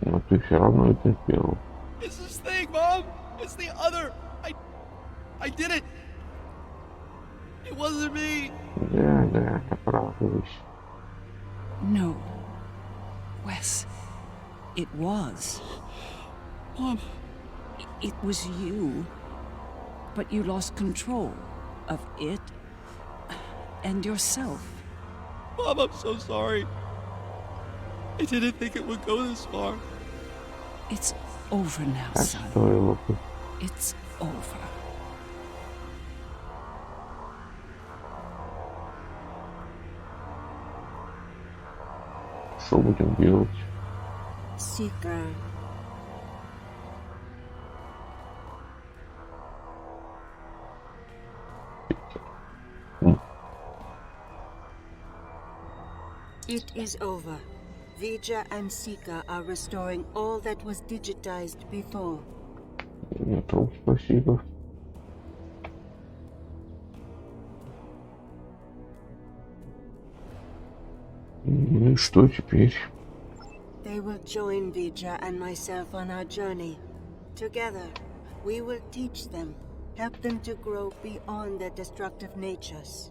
Speaker 1: Но ты все равно это сделал.
Speaker 17: It's this thing, Mom. It's the other. I did it. It wasn't me.
Speaker 1: Да, оправдывайся.
Speaker 4: No. Wes, it was.
Speaker 17: Mom.
Speaker 4: It was you. But you lost control of it and yourself.
Speaker 17: Mom, I'm so sorry. I didn't think it would go this far.
Speaker 4: It's over now, son.
Speaker 1: Стоило бы.
Speaker 4: It's over.
Speaker 1: Что будем делать?
Speaker 12: Seeker. It is over. Vija and Sika are restoring all that was digitized before.
Speaker 1: Нет, вам спасибо. Ну и что теперь?
Speaker 12: They will join Vija and myself on our journey. Together, we will teach them, help them to grow beyond their destructive natures.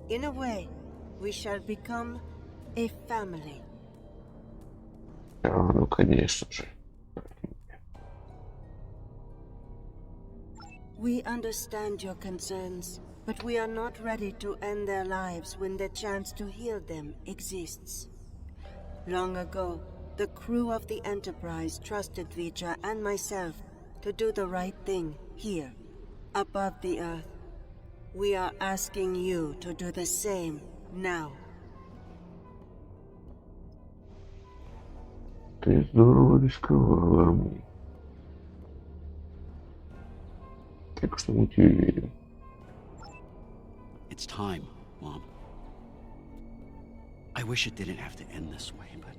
Speaker 12: In a way, we shall become a family.
Speaker 1: Ну, конечно же.
Speaker 12: We understand your concerns, but we are not ready to end their lives when the chance to heal them exists. Long ago, the crew of the Enterprise trusted Vija and myself to do the right thing here, above the Earth. We are asking you to do the same now.
Speaker 1: Ты здорово рисковала. Так что мы тебе верим.
Speaker 18: It's time, Mom. I wish it didn't have to end this way, but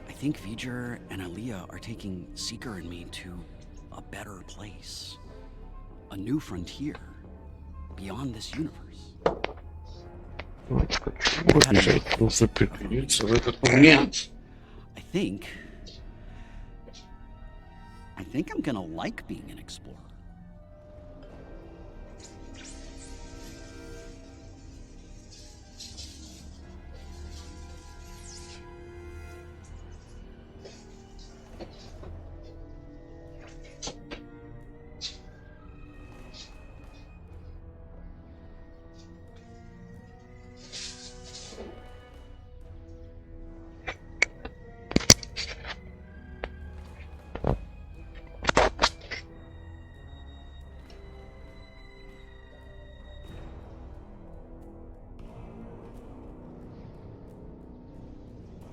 Speaker 18: I think V'ger and Aliyah are taking Seeker and me to a better place. A new frontier beyond this universe.
Speaker 1: Нужно припиниться в этот момент.
Speaker 18: I think I'm gonna like being an explorer.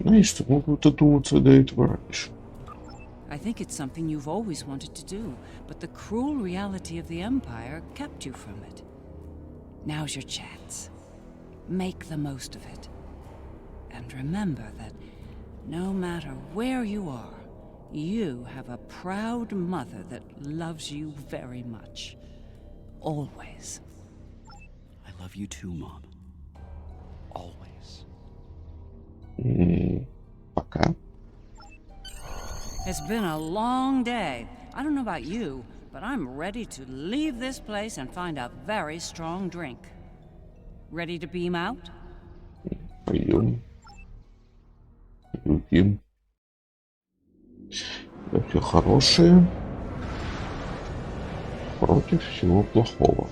Speaker 1: Знаешь, мог бы додуматься до этого раньше.
Speaker 4: I think it's something you've always wanted to do, but the cruel reality of the Empire kept you from it. Now's your chance. Make the most of it. And remember that no matter where you are, you have a proud mother that loves you very much. Always.
Speaker 18: I love you too, Mom. Always.
Speaker 1: Пока.
Speaker 4: It's been a long day. I don't know about you, but I'm ready to leave this place and find a very strong drink. Ready to beam out?
Speaker 1: Пойдем. Выпьем. Да, все хорошее против всего плохого.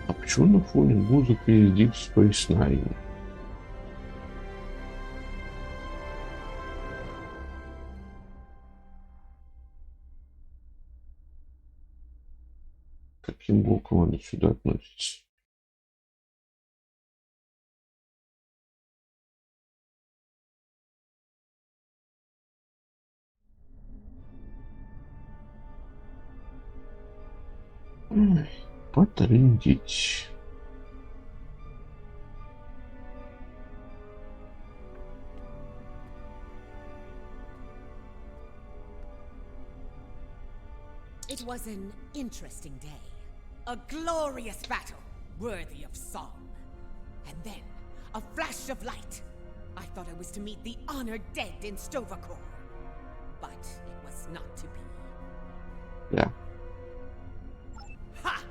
Speaker 1: А почему на фоне музыка из Deep Space Nine? Каким боком она сюда относится? Потрындеть.
Speaker 6: It was an interesting day. A glorious battle, worthy of song. And then, a flash of light. I thought I was to meet the honored dead in Stovacor. But it was not to be.
Speaker 1: Yeah.
Speaker 6: Ha!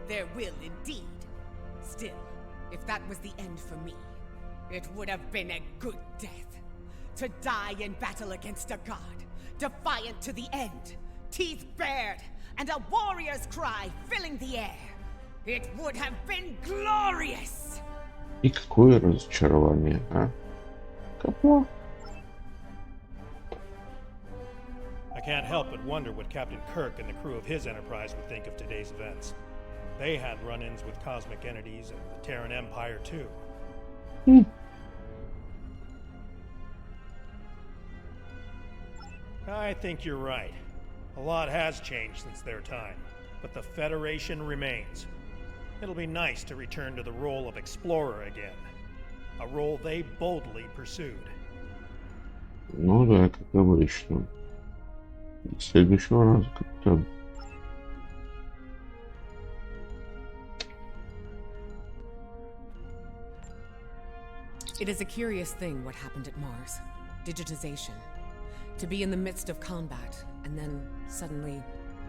Speaker 6: There will indeed. Still, if that was the end for me, it would have been a good death. To die in battle against a god, defiant to the end, teeth bared, and a warrior's cry filling the air. It would have been glorious!
Speaker 1: И какое разочарование, а? Какое?
Speaker 8: I can't help but wonder what Captain Kirk and the crew of his Enterprise would think of today's events. They had run-ins with cosmic entities and the Terran Empire, too. I think you're right. A lot has changed since their time, but the Federation remains. It'll be nice to return to the role of explorer again, a role they boldly pursued.
Speaker 1: Ну да, как обычно. До следующего раза, капитан.
Speaker 7: It is a curious thing what happened at Mars. Digitization. To be in the midst of combat, and then suddenly,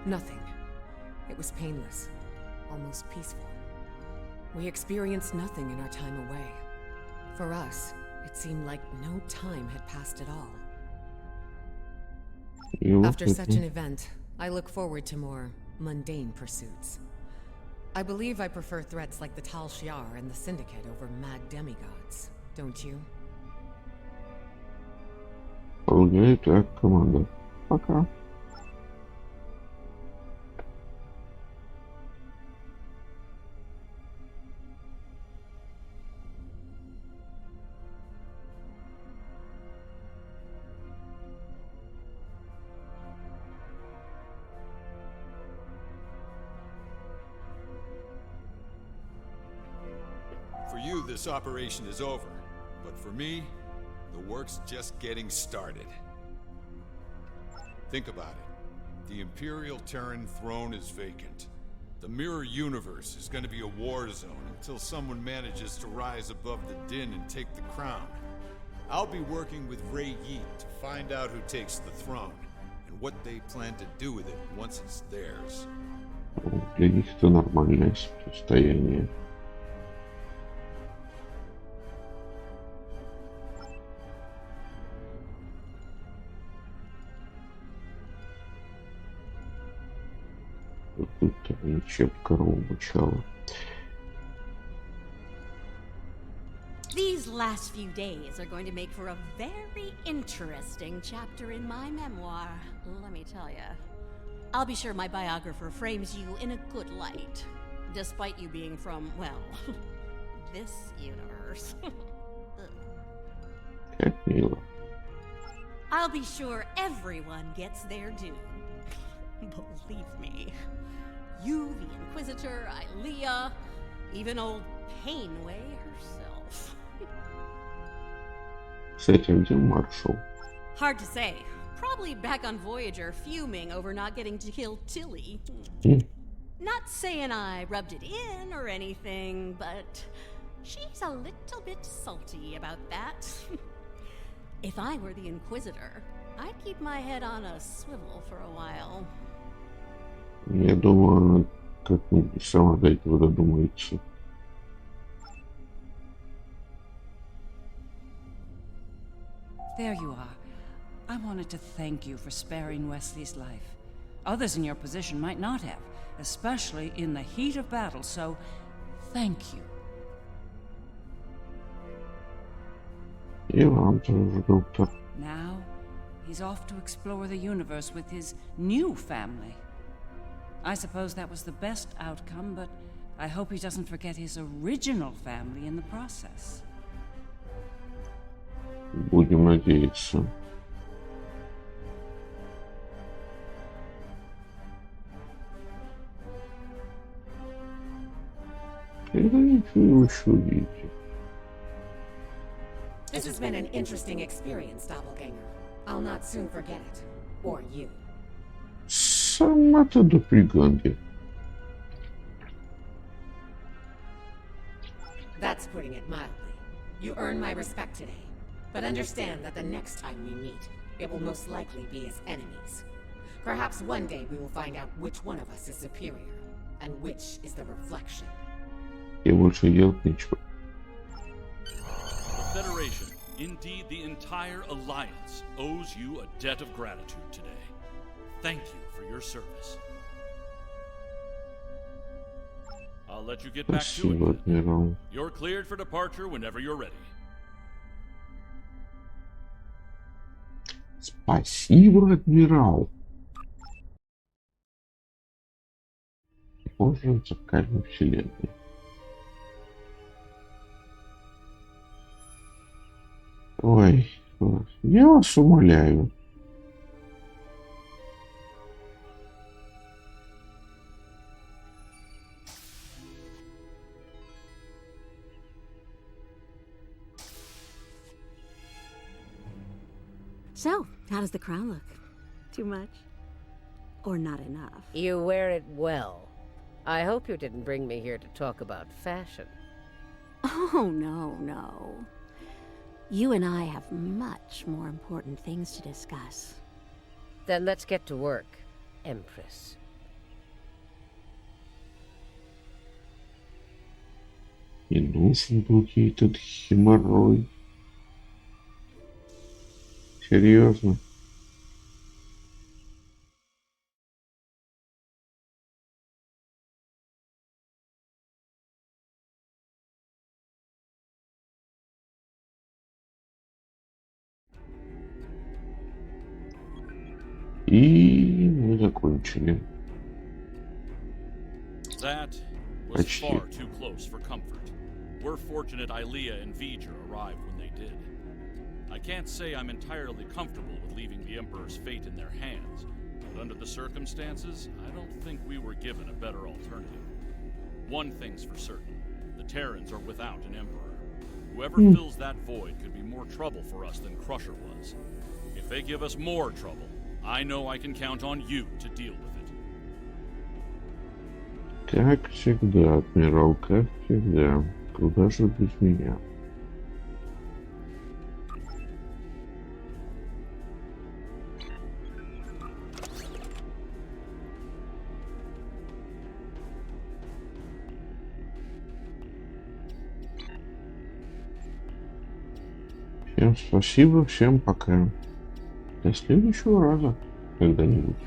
Speaker 7: nothing. It was painless, almost peaceful. We experienced nothing in our time away. For us, it seemed like no time had passed at all. After such an event, I look forward to more mundane pursuits. I believe I prefer threats like the Tal Shiar and the Syndicate over mad demigods, don't you?
Speaker 1: Полагаю, так, команда. Пока.
Speaker 19: For you, this operation is over. But for me, the work's just getting started. Think about it. The Imperial Terran throne is vacant. The Mirror Universe is going to be a war zone until someone manages to rise above the din and take the crown. I'll be working with Ray Yeet to find out who takes the throne, and what they plan to do with it once it's theirs.
Speaker 1: Для них это нормальное состояние. Тут прищепка мучала.
Speaker 14: These last few days are going to make for a very interesting chapter in my memoir, let me tell you. I'll be sure my biographer frames you in a good light, despite you being from, well, this universe. I'll be sure everyone gets their due. Believe me. You, the Inquisitor, Ilea, even old Painway herself.
Speaker 1: Кстати, где маршал?
Speaker 14: Hard to say. Probably back on Voyager, fuming over not getting to kill Tilly. Not saying I rubbed it in or anything, but she's a little bit salty about that. If I were the Inquisitor, I'd keep my head on a swivel for a while.
Speaker 1: Я думаю, как-нибудь сама до этого додумается.
Speaker 4: There you are. I wanted to thank you for sparing Wesley's life. Others in your position might not have, especially in the heat of battle, so Thank you.
Speaker 1: И вам тоже, доктор.
Speaker 4: Now, he's off to explore the universe with his new family. I suppose that was the best outcome, but I hope he doesn't forget his original family in the process.
Speaker 1: Будем надеяться. Когда ничего еще увидите.
Speaker 6: This has been an interesting experience, Doppelganger. I'll not soon forget it. Or you.
Speaker 1: Сама-то допрягонки.
Speaker 6: That's putting it mildly. You earn my respect today. But understand that the next time we meet, it will most likely be as enemies. Perhaps one day we will find out which one of us is superior, and which is the reflection.
Speaker 1: И больше делать нечего.
Speaker 2: The Federation, indeed the entire Alliance, owes you a debt of gratitude today. Thank you for your service. I'll let you get back to it.
Speaker 1: Спасибо, адмирал.
Speaker 2: You're cleared for departure whenever you're ready.
Speaker 1: Спасибо, адмирал. Позже в зеркальной вселенной. Ой, я вас умоляю.
Speaker 14: So, how does the crown look? Too much? Or not enough?
Speaker 20: You wear it well. I hope you didn't bring me here to talk about fashion.
Speaker 14: Oh, no. You and I have much more important things to discuss.
Speaker 20: Then let's get to work, Empress.
Speaker 1: Не нужен был ей этот хеморрой. Серьезно. И мы закончили.
Speaker 2: That was far too close for comfort. We're fortunate Ilea and V'ger arrived when they did. I can't say I'm entirely comfortable with leaving the Emperor's fate in their hands, but under the circumstances, I don't think we were given a better alternative. One thing's for certain, the Terrans are without an Emperor. Whoever fills that void could be more trouble for us than Crusher was. If they give us more trouble, I know I can count on you to deal with it.
Speaker 1: Как всегда, адмирал, как всегда. Куда же без меня? Всем спасибо, всем пока. До следующего раза когда-нибудь.